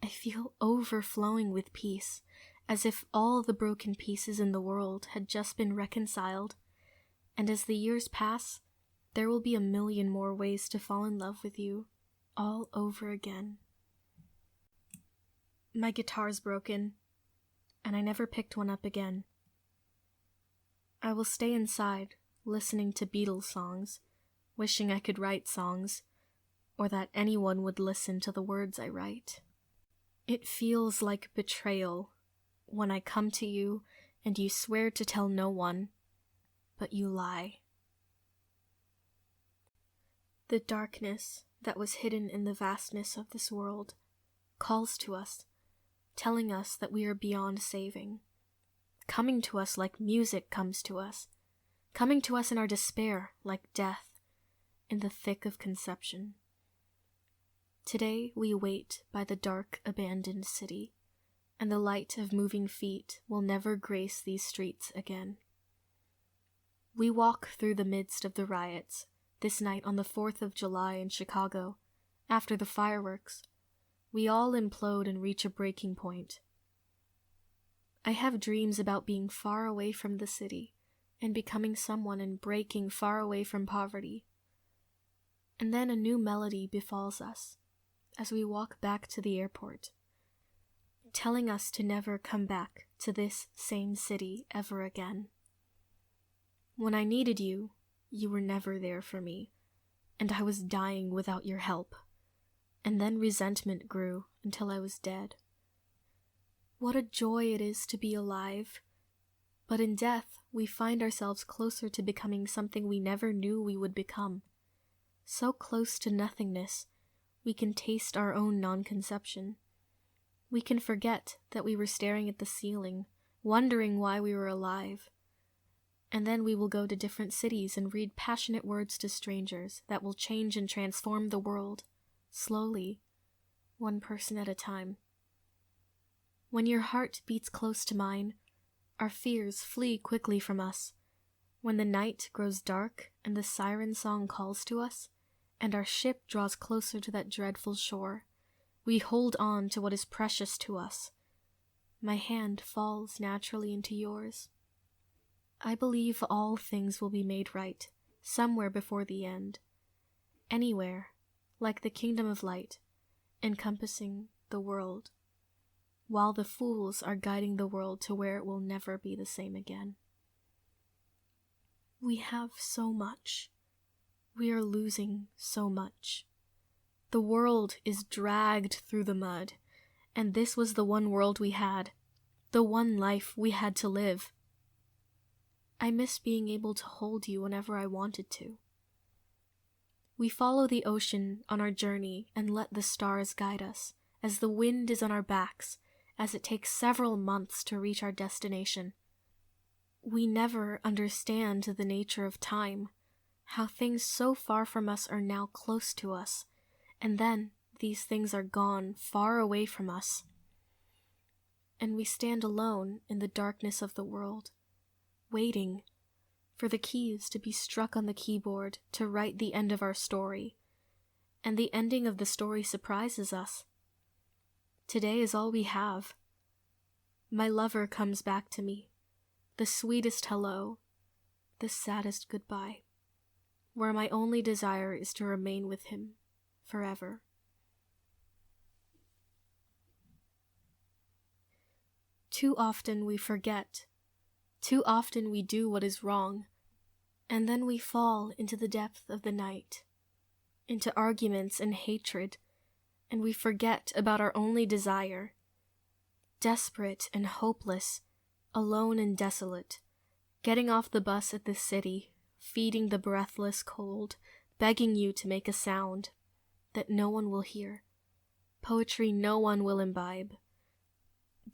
I feel overflowing with peace, as if all the broken pieces in the world had just been reconciled. And as the years pass, there will be a million more ways to fall in love with you, all over again. My guitar's broken, and I never picked one up again. I will stay inside, listening to Beatles songs, wishing I could write songs, or that anyone would listen to the words I write. It feels like betrayal when I come to you and you swear to tell no one, but you lie. The darkness that was hidden in the vastness of this world calls to us, telling us that we are beyond saving, coming to us like music comes to us, coming to us in our despair like death in the thick of conception. Today we wait by the dark abandoned city, and the light of moving feet will never grace these streets again. We walk through the midst of the riots this night on the 4th of July in Chicago. After the fireworks, we all implode and reach a breaking point. I have dreams about being far away from the city and becoming someone and breaking far away from poverty. And then a new melody befalls us as we walk back to the airport, telling us to never come back to this same city ever again. When I needed you, you were never there for me, and I was dying without your help. And then resentment grew until I was dead. What a joy it is to be alive, but in death we find ourselves closer to becoming something we never knew we would become. So close to nothingness, we can taste our own non-conception. We can forget that we were staring at the ceiling, wondering why we were alive. And then we will go to different cities and read passionate words to strangers that will change and transform the world, slowly, one person at a time. When your heart beats close to mine, our fears flee quickly from us. When the night grows dark and the siren song calls to us, and our ship draws closer to that dreadful shore, we hold on to what is precious to us. My hand falls naturally into yours. I believe all things will be made right, somewhere before the end. Anywhere, like the kingdom of light, encompassing the world, while the fools are guiding the world to where it will never be the same again. We have so much. We are losing so much. The world is dragged through the mud, and this was the one world we had, the one life we had to live. I miss being able to hold you whenever I wanted to. We follow the ocean on our journey and let the stars guide us, as the wind is on our backs, as it takes several months to reach our destination. We never understand the nature of time, how things so far from us are now close to us, and then these things are gone far away from us. And we stand alone in the darkness of the world, waiting for the keys to be struck on the keyboard to write the end of our story, and the ending of the story surprises us. Today is all we have. My lover comes back to me, the sweetest hello, the saddest goodbye, where my only desire is to remain with him forever. Too often we forget. Too often we do what is wrong, and then we fall into the depth of the night, into arguments and hatred, and we forget about our only desire. Desperate and hopeless, alone and desolate, getting off the bus at the city, feeding the breathless cold, begging you to make a sound that no one will hear, poetry no one will imbibe,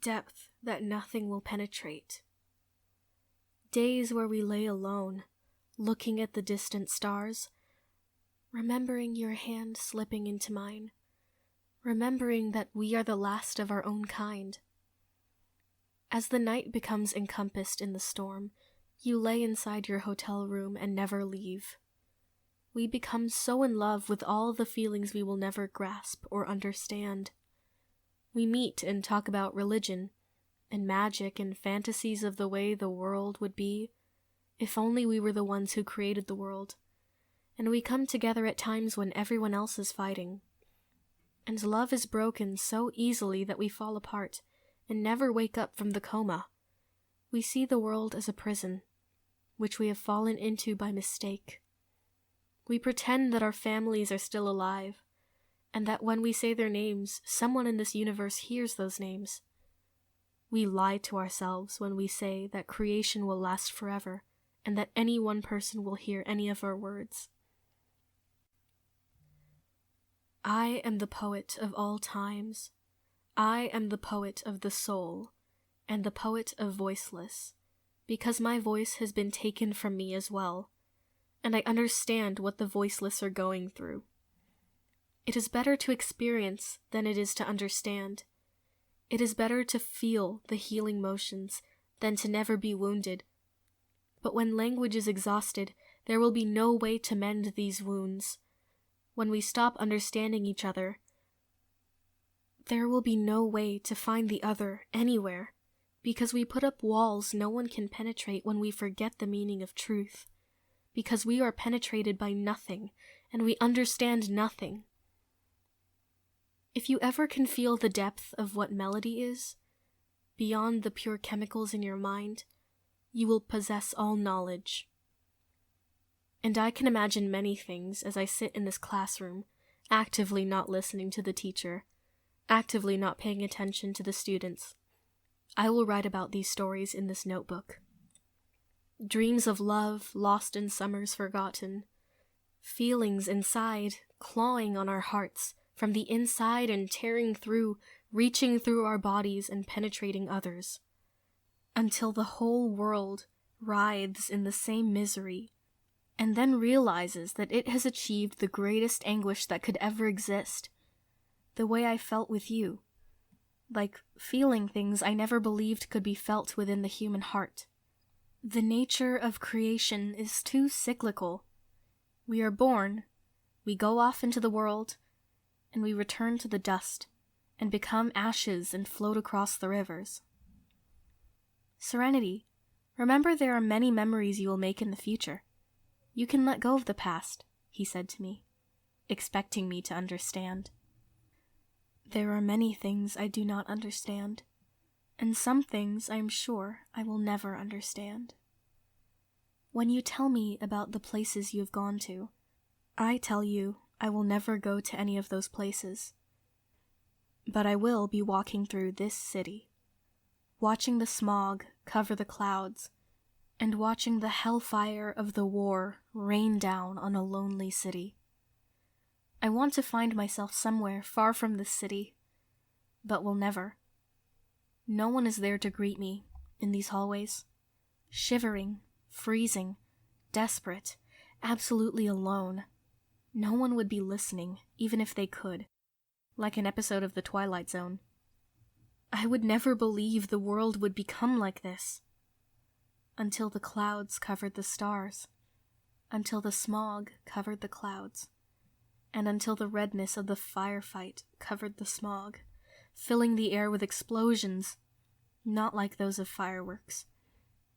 depth that nothing will penetrate. Days where we lay alone, looking at the distant stars, remembering your hand slipping into mine, remembering that we are the last of our own kind. As the night becomes encompassed in the storm, you lay inside your hotel room and never leave. We become so in love with all the feelings we will never grasp or understand. We meet and talk about religion, and magic and fantasies of the way the world would be, if only we were the ones who created the world. And we come together at times when everyone else is fighting, and love is broken so easily that we fall apart and never wake up from the coma. We see the world as a prison, which we have fallen into by mistake. We pretend that our families are still alive, and that when we say their names, someone in this universe hears those names. We lie to ourselves when we say that creation will last forever, and that any one person will hear any of our words. I am the poet of all times. I am the poet of the soul, and the poet of voiceless, because my voice has been taken from me as well, and I understand what the voiceless are going through. It is better to experience than it is to understand. It is better to feel the healing motions than to never be wounded. But when language is exhausted, there will be no way to mend these wounds. When we stop understanding each other, there will be no way to find the other anywhere, because we put up walls no one can penetrate when we forget the meaning of truth, because we are penetrated by nothing, and we understand nothing. If you ever can feel the depth of what melody is, beyond the pure chemicals in your mind, you will possess all knowledge. And I can imagine many things as I sit in this classroom, actively not listening to the teacher, actively not paying attention to the students. I will write about these stories in this notebook. Dreams of love lost in summers forgotten, feelings inside clawing on our hearts, from the inside and tearing through, reaching through our bodies and penetrating others, until the whole world writhes in the same misery, and then realizes that it has achieved the greatest anguish that could ever exist, the way I felt with you, like feeling things I never believed could be felt within the human heart. The nature of creation is too cyclical. We are born, we go off into the world, and we return to the dust, and become ashes and float across the rivers. Serenity, remember there are many memories you will make in the future. You can let go of the past, he said to me, expecting me to understand. There are many things I do not understand, and some things I am sure I will never understand. When you tell me about the places you have gone to, I tell you I will never go to any of those places. But I will be walking through this city, watching the smog cover the clouds, and watching the hellfire of the war rain down on a lonely city. I want to find myself somewhere far from this city, but will never. No one is there to greet me in these hallways, shivering, freezing, desperate, absolutely alone. No one would be listening, even if they could, like an episode of The Twilight Zone. I would never believe the world would become like this. Until the clouds covered the stars, until the smog covered the clouds, and until the redness of the firefight covered the smog, filling the air with explosions, not like those of fireworks,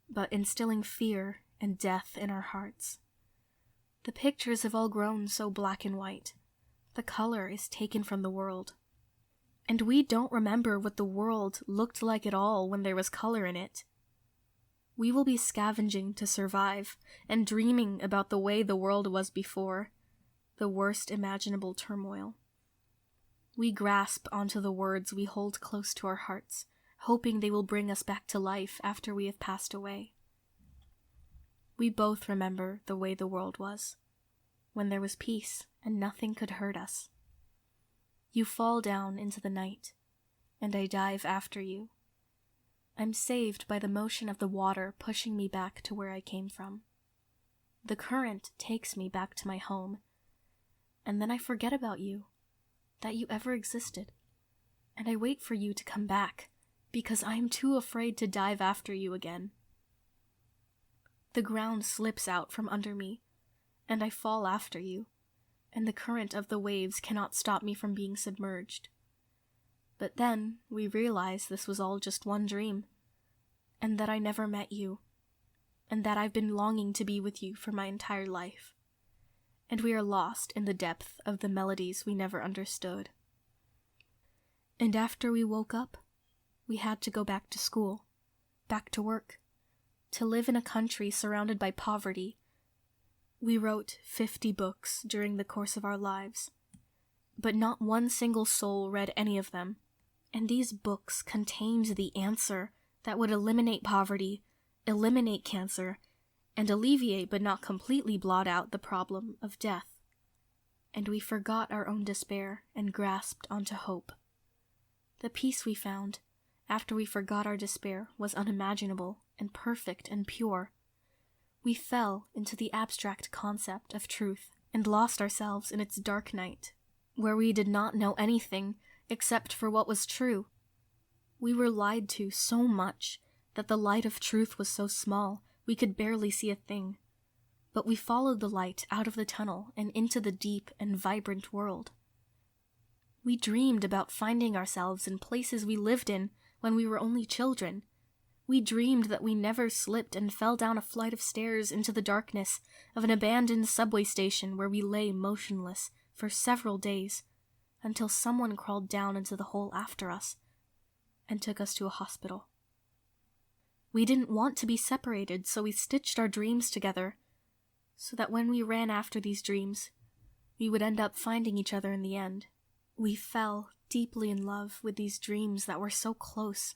but instilling fear and death in our hearts. The pictures have all grown so black and white. The color is taken from the world. And we don't remember what the world looked like at all when there was color in it. We will be scavenging to survive and dreaming about the way the world was before, the worst imaginable turmoil. We grasp onto the words we hold close to our hearts, hoping they will bring us back to life after we have passed away. We both remember the way the world was, when there was peace and nothing could hurt us. You fall down into the night, and I dive after you. I'm saved by the motion of the water pushing me back to where I came from. The current takes me back to my home, and then I forget about you, that you ever existed, and I wait for you to come back, because I am too afraid to dive after you again. The ground slips out from under me, and I fall after you, and the current of the waves cannot stop me from being submerged. But then we realize this was all just one dream, and that I never met you, and that I've been longing to be with you for my entire life, and we are lost in the depth of the melodies we never understood. And after we woke up, we had to go back to school, back to work, to live in a country surrounded by poverty. We wrote 50 books during the course of our lives, but not one single soul read any of them. And these books contained the answer that would eliminate poverty, eliminate cancer, and alleviate but not completely blot out the problem of death. And we forgot our own despair and grasped onto hope. The peace we found, after we forgot our despair, was unimaginable and perfect and pure. We fell into the abstract concept of truth and lost ourselves in its dark night, where we did not know anything except for what was true. We were lied to so much that the light of truth was so small we could barely see a thing. But we followed the light out of the tunnel and into the deep and vibrant world. We dreamed about finding ourselves in places we lived in when we were only children. We dreamed that we never slipped and fell down a flight of stairs into the darkness of an abandoned subway station where we lay motionless for several days until someone crawled down into the hole after us and took us to a hospital. We didn't want to be separated, so we stitched our dreams together so that when we ran after these dreams, we would end up finding each other in the end. We fell deeply in love with these dreams that were so close,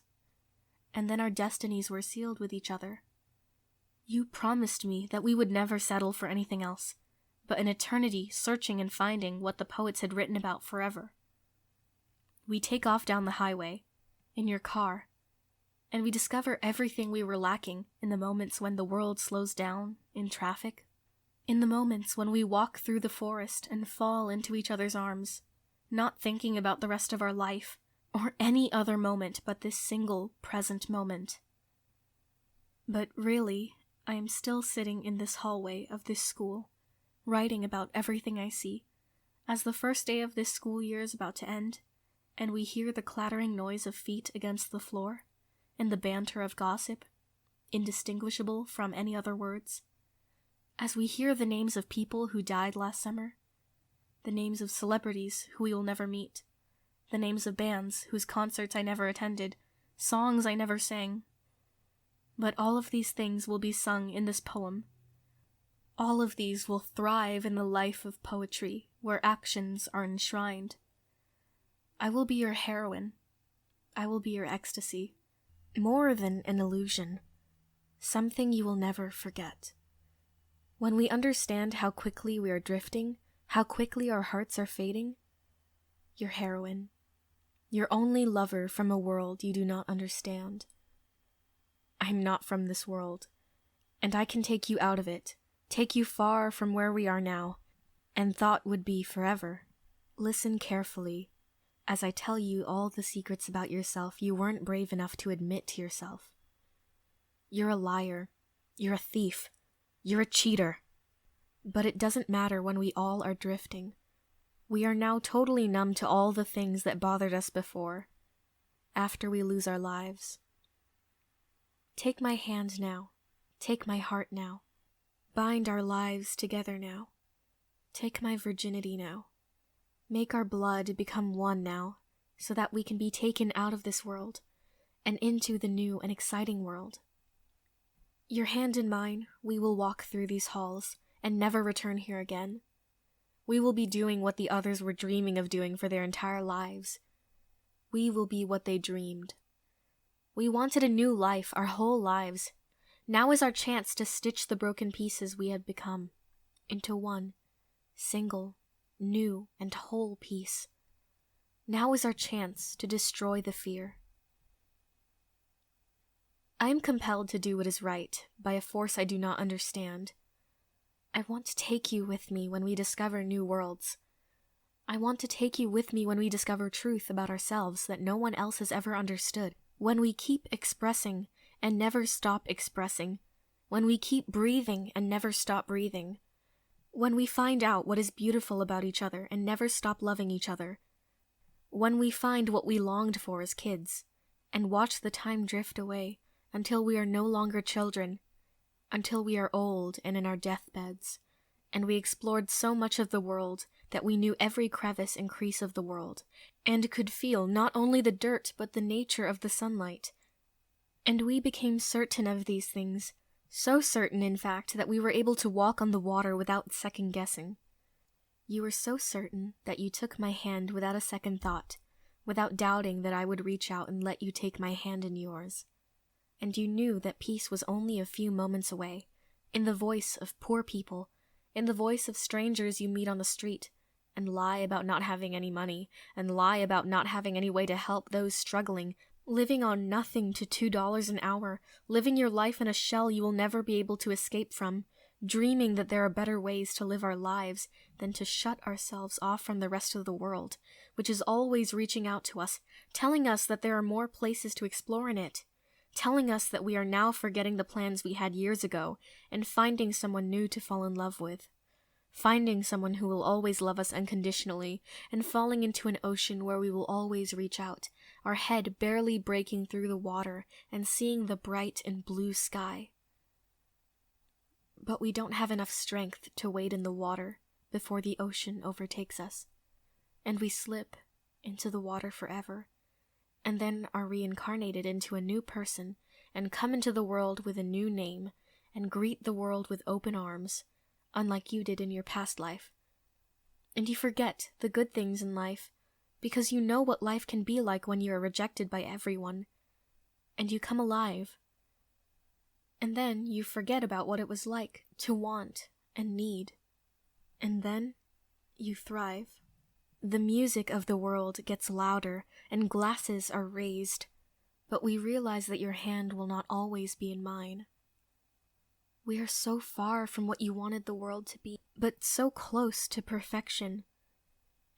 and then our destinies were sealed with each other. You promised me that we would never settle for anything else, but an eternity searching and finding what the poets had written about forever. We take off down the highway, in your car, and we discover everything we were lacking in the moments when the world slows down in traffic, in the moments when we walk through the forest and fall into each other's arms, not thinking about the rest of our life or any other moment but this single present moment. But really, I am still sitting in this hallway of this school, writing about everything I see, as the first day of this school year is about to end, and we hear the clattering noise of feet against the floor, and the banter of gossip, indistinguishable from any other words, as we hear the names of people who died last summer, the names of celebrities who we will never meet, the names of bands whose concerts I never attended, songs I never sang. But all of these things will be sung in this poem. All of these will thrive in the life of poetry, where actions are enshrined. I will be your heroine. I will be your ecstasy. More than an illusion. Something you will never forget. When we understand how quickly we are drifting, how quickly our hearts are fading, your heroine, your only lover from a world you do not understand. I'm not from this world, and I can take you out of it, take you far from where we are now, and thought would be forever. Listen carefully, as I tell you all the secrets about yourself you weren't brave enough to admit to yourself. You're a liar, you're a thief, you're a cheater. But it doesn't matter when we all are drifting. We are now totally numb to all the things that bothered us before, after we lose our lives. Take my hand now. Take my heart now. Bind our lives together now. Take my virginity now. Make our blood become one now, so that we can be taken out of this world and into the new and exciting world. Your hand in mine, we will walk through these halls and never return here again. We will be doing what the others were dreaming of doing for their entire lives. We will be what they dreamed. We wanted a new life our whole lives. Now is our chance to stitch the broken pieces we have become into one single, new, and whole piece. Now is our chance to destroy the fear. I am compelled to do what is right by a force I do not understand. I want to take you with me when we discover new worlds. I want to take you with me when we discover truth about ourselves that no one else has ever understood. When we keep expressing and never stop expressing. When we keep breathing and never stop breathing. When we find out what is beautiful about each other and never stop loving each other. When we find what we longed for as kids and watch the time drift away until we are no longer children, until we are old and in our deathbeds, and we explored so much of the world that we knew every crevice and crease of the world, and could feel not only the dirt but the nature of the sunlight. And we became certain of these things, so certain, in fact, that we were able to walk on the water without second-guessing. You were so certain that you took my hand without a second thought, without doubting that I would reach out and let you take my hand in yours. And you knew that peace was only a few moments away, in the voice of poor people, in the voice of strangers you meet on the street, and lie about not having any money, and lie about not having any way to help those struggling, living on nothing to $2 an hour, living your life in a shell you will never be able to escape from, dreaming that there are better ways to live our lives than to shut ourselves off from the rest of the world, which is always reaching out to us, telling us that there are more places to explore in it, telling us that we are now forgetting the plans we had years ago and finding someone new to fall in love with. Finding someone who will always love us unconditionally, and falling into an ocean where we will always reach out, our head barely breaking through the water and seeing the bright and blue sky. But we don't have enough strength to wade in the water before the ocean overtakes us, and we slip into the water forever, and then are reincarnated into a new person and come into the world with a new name and greet the world with open arms, unlike you did in your past life. And you forget the good things in life because you know what life can be like when you are rejected by everyone, and you come alive. And then you forget about what it was like to want and need, and then you thrive. The music of the world gets louder and glasses are raised, but we realize that your hand will not always be in mine. We are so far from what you wanted the world to be, but so close to perfection.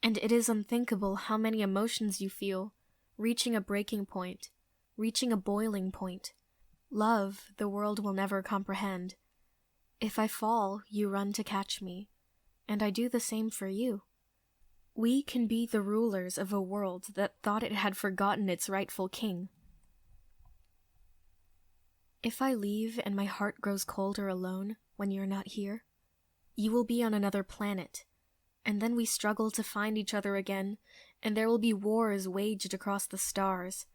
And it is unthinkable how many emotions you feel, reaching a breaking point, reaching a boiling point. Love the world will never comprehend. If I fall, you run to catch me, and I do the same for you. We can be the rulers of a world that thought it had forgotten its rightful king. If I leave and my heart grows colder alone when you're not here, you will be on another planet, and then we struggle to find each other again, and there will be wars waged across the stars,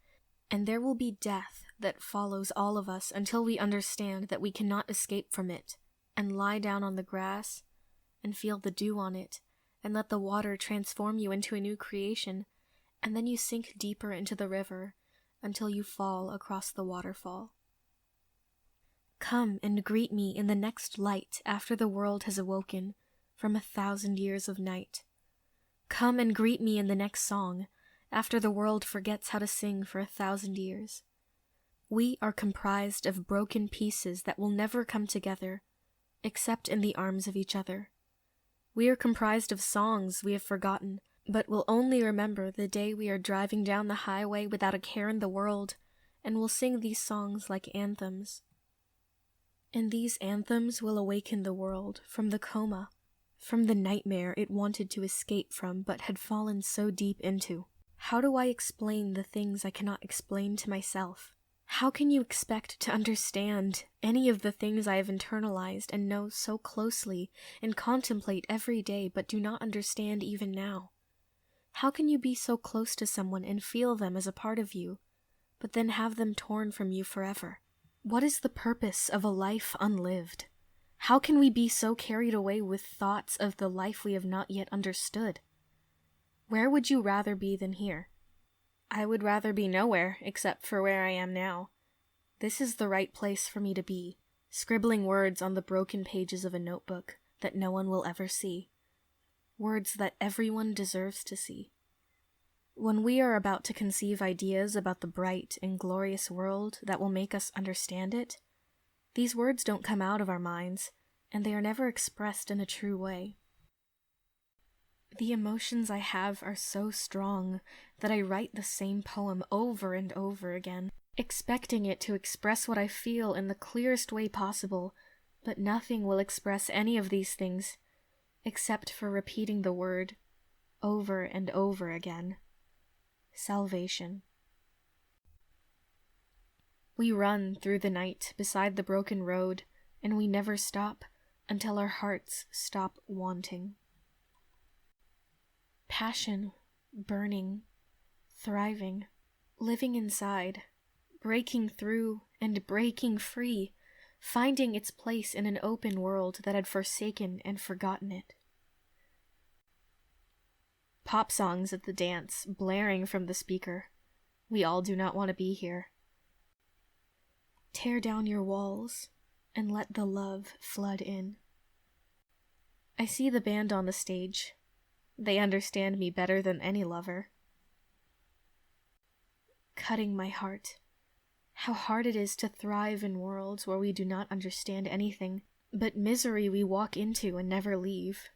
and there will be death that follows all of us until we understand that we cannot escape from it, and lie down on the grass, and feel the dew on it, and let the water transform you into a new creation, and then you sink deeper into the river until you fall across the waterfall. Come and greet me in the next light after the world has awoken from 1,000 years of night. Come and greet me in the next song after the world forgets how to sing for 1,000 years. We are comprised of broken pieces that will never come together, except in the arms of each other. We are comprised of songs we have forgotten, but will only remember the day we are driving down the highway without a care in the world, and will sing these songs like anthems. And these anthems will awaken the world from the coma, from the nightmare it wanted to escape from but had fallen so deep into. How do I explain the things I cannot explain to myself? How can you expect to understand any of the things I have internalized and know so closely and contemplate every day but do not understand even now? How can you be so close to someone and feel them as a part of you, but then have them torn from you forever? What is the purpose of a life unlived? How can we be so carried away with thoughts of the life we have not yet understood? Where would you rather be than here? I would rather be nowhere except for where I am now. This is the right place for me to be, scribbling words on the broken pages of a notebook that no one will ever see. Words that everyone deserves to see. When we are about to conceive ideas about the bright and glorious world that will make us understand it, these words don't come out of our minds, and they are never expressed in a true way. The emotions I have are so strong that I write the same poem over and over again, expecting it to express what I feel in the clearest way possible, but nothing will express any of these things, except for repeating the word over and over again. Salvation. We run through the night beside the broken road, and we never stop, until our hearts stop wanting. Passion, burning, thriving, living inside, breaking through and breaking free, finding its place in an open world that had forsaken and forgotten it. Pop songs at the dance, blaring from the speaker. We all do not want to be here. Tear down your walls and let the love flood in. I see the band on the stage. They understand me better than any lover. Cutting my heart. How hard it is to thrive in worlds where we do not understand anything, but misery we walk into and never leave.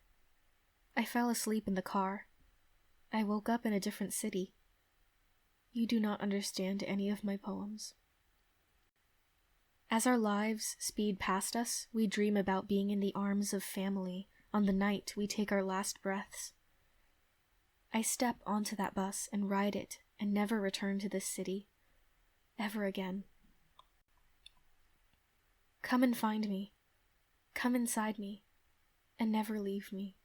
I fell asleep in the car. I woke up in a different city. You do not understand any of my poems. As our lives speed past us, we dream about being in the arms of family on the night we take our last breaths. I step onto that bus and ride it and never return to this city, ever again. Come and find me, come inside me, and never leave me.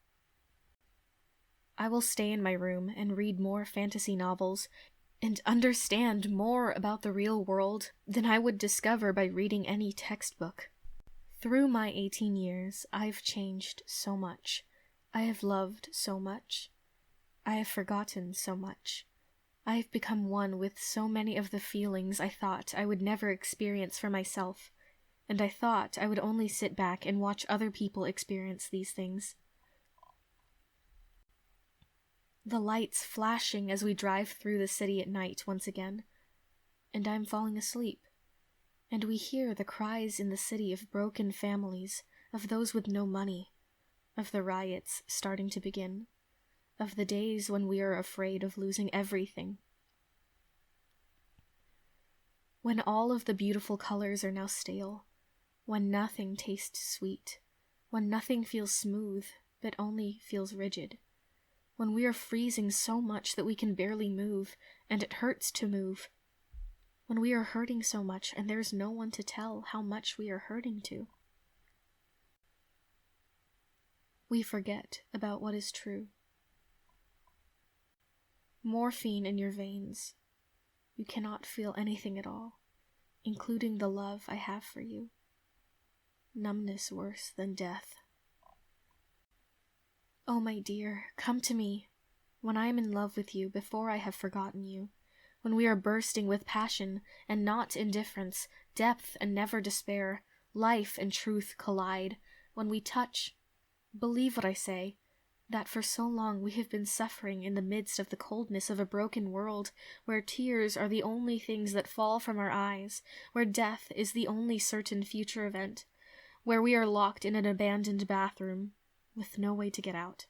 I will stay in my room and read more fantasy novels and understand more about the real world than I would discover by reading any textbook. Through my 18 years, I've changed so much. I have loved so much. I have forgotten so much. I have become one with so many of the feelings I thought I would never experience for myself, and I thought I would only sit back and watch other people experience these things. The lights flashing as we drive through the city at night once again, and I'm falling asleep, and we hear the cries in the city of broken families, of those with no money, of the riots starting to begin, of the days when we are afraid of losing everything. When all of the beautiful colors are now stale, when nothing tastes sweet, when nothing feels smooth but only feels rigid, when we are freezing so much that we can barely move, and it hurts to move, when we are hurting so much and there's no one to tell how much we are hurting to. We forget about what is true. Morphine in your veins. You cannot feel anything at all, including the love I have for you. Numbness worse than death. Oh, my dear, come to me, when I am in love with you before I have forgotten you, when we are bursting with passion and not indifference, depth and never despair, life and truth collide, when we touch. Believe what I say, that for so long we have been suffering in the midst of the coldness of a broken world, where tears are the only things that fall from our eyes, where death is the only certain future event, where we are locked in an abandoned bathroom, with no way to get out,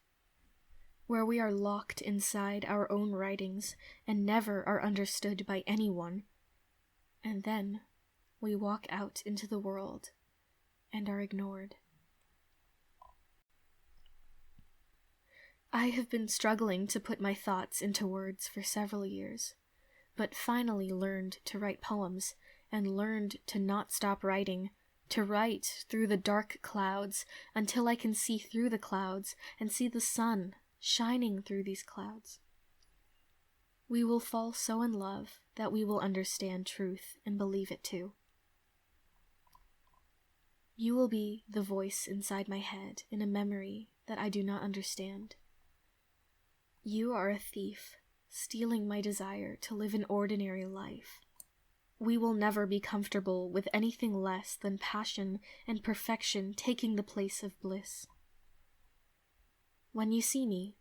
where we are locked inside our own writings and never are understood by anyone, and then we walk out into the world and are ignored. I have been struggling to put my thoughts into words for several years, but finally learned to write poems and learned to not stop writing, to write through the dark clouds until I can see through the clouds and see the sun shining through these clouds. We will fall so in love that we will understand truth and believe it too. You will be the voice inside my head in a memory that I do not understand. You are a thief, stealing my desire to live an ordinary life. We will never be comfortable with anything less than passion and perfection taking the place of bliss. When you see me,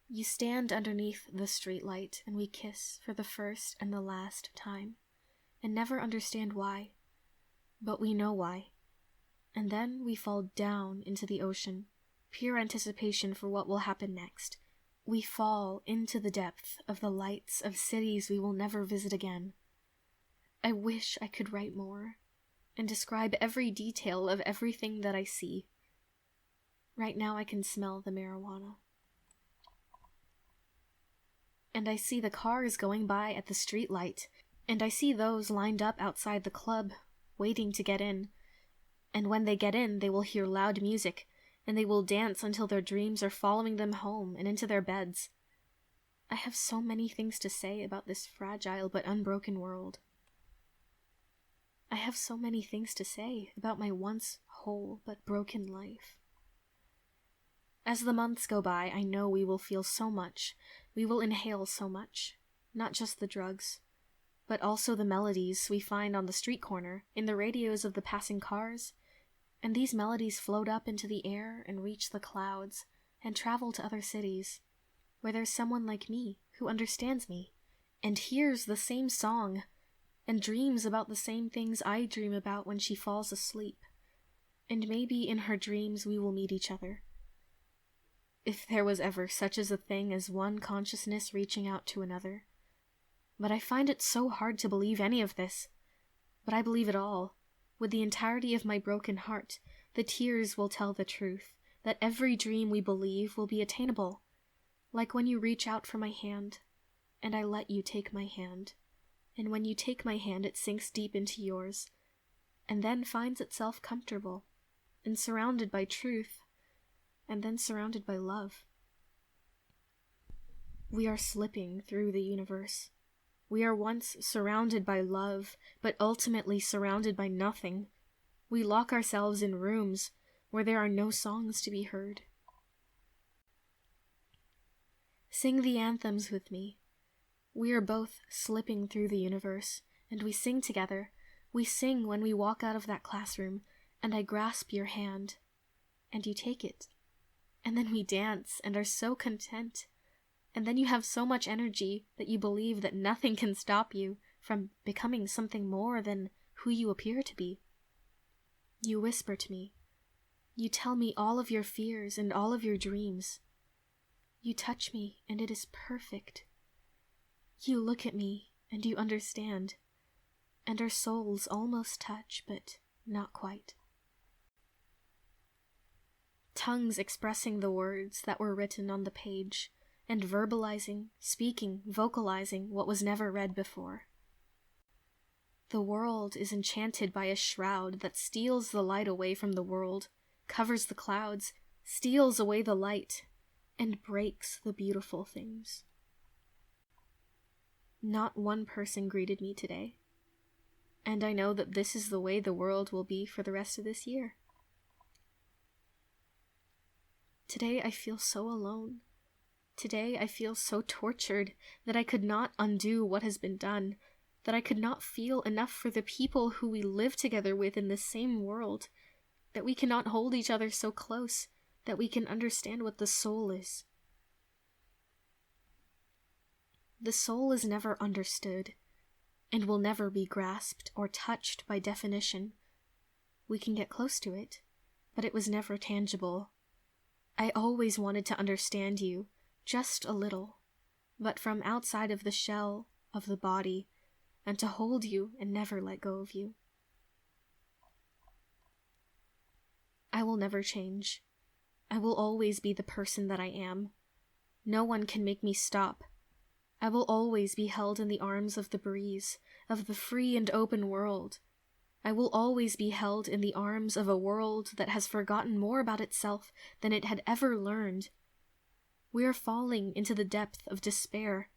you stand underneath the streetlight and we kiss for the first and the last time, and never understand why, but we know why. And then we fall down into the ocean, pure anticipation for what will happen next. We fall into the depth of the lights of cities we will never visit again. I wish I could write more and describe every detail of everything that I see. Right now I can smell the marijuana. And I see the cars going by at the streetlight, and I see those lined up outside the club, waiting to get in. And when they get in, they will hear loud music, and they will dance until their dreams are following them home and into their beds. I have so many things to say about this fragile but unbroken world. I have so many things to say about my once whole but broken life. As the months go by, I know we will feel so much, we will inhale so much, not just the drugs, but also the melodies we find on the street corner, in the radios of the passing cars, and these melodies float up into the air and reach the clouds and travel to other cities, where there's someone like me who understands me and hears the same song and dreams about the same things I dream about when she falls asleep, and maybe in her dreams we will meet each other. If there was ever such as a thing as one consciousness reaching out to another. But I find it so hard to believe any of this. But I believe it all. With the entirety of my broken heart, the tears will tell the truth, that every dream we believe will be attainable. Like when you reach out for my hand, and I let you take my hand. And when you take my hand, it sinks deep into yours, and then finds itself comfortable, and surrounded by truth, and then surrounded by love. We are slipping through the universe. We are once surrounded by love, but ultimately surrounded by nothing. We lock ourselves in rooms where there are no songs to be heard. Sing the anthems with me. We are both slipping through the universe, and we sing together. We sing when we walk out of that classroom, and I grasp your hand, and you take it. And then we dance and are so content. And then you have so much energy that you believe that nothing can stop you from becoming something more than who you appear to be. You whisper to me. You tell me all of your fears and all of your dreams. You touch me and it is perfect. You look at me and you understand. And our souls almost touch, but not quite. Tongues expressing the words that were written on the page, and verbalizing, speaking, vocalizing what was never read before. The world is enchanted by a shroud that steals the light away from the world, covers the clouds, steals away the light, and breaks the beautiful things. Not one person greeted me today, and I know that this is the way the world will be for the rest of this year. Today I feel so alone. Today I feel so tortured that I could not undo what has been done, that I could not feel enough for the people who we live together with in the same world, that we cannot hold each other so close, that we can understand what the soul is. The soul is never understood, and will never be grasped or touched by definition. We can get close to it, but it was never tangible. I always wanted to understand you, just a little, but from outside of the shell of the body, and to hold you and never let go of you. I will never change. I will always be the person that I am. No one can make me stop. I will always be held in the arms of the breeze, of the free and open world. I will always be held in the arms of a world that has forgotten more about itself than it had ever learned. We are falling into the depth of despair,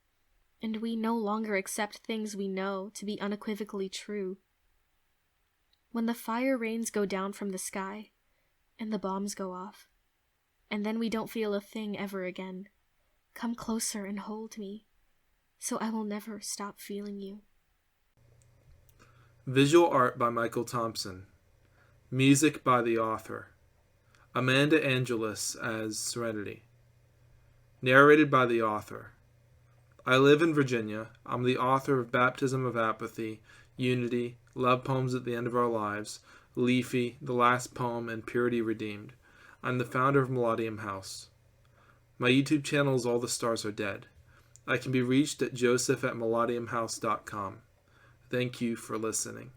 and we no longer accept things we know to be unequivocally true. When the fire rains go down from the sky, and the bombs go off, and then we don't feel a thing ever again, come closer and hold me, so I will never stop feeling you. Visual art by Michael Thompson. Music by the author. Amanda Angelus as Serenity. Narrated by the author. I live in Virginia. I'm the author of Baptism of Apathy, Unity, Love Poems at the End of Our Lives, Leafy, The Last Poem, and Purity Redeemed. I'm the founder of Melodium House. My YouTube channel is All the Stars Are Dead. I can be reached at joseph@melodiumhouse.com. Thank you for listening.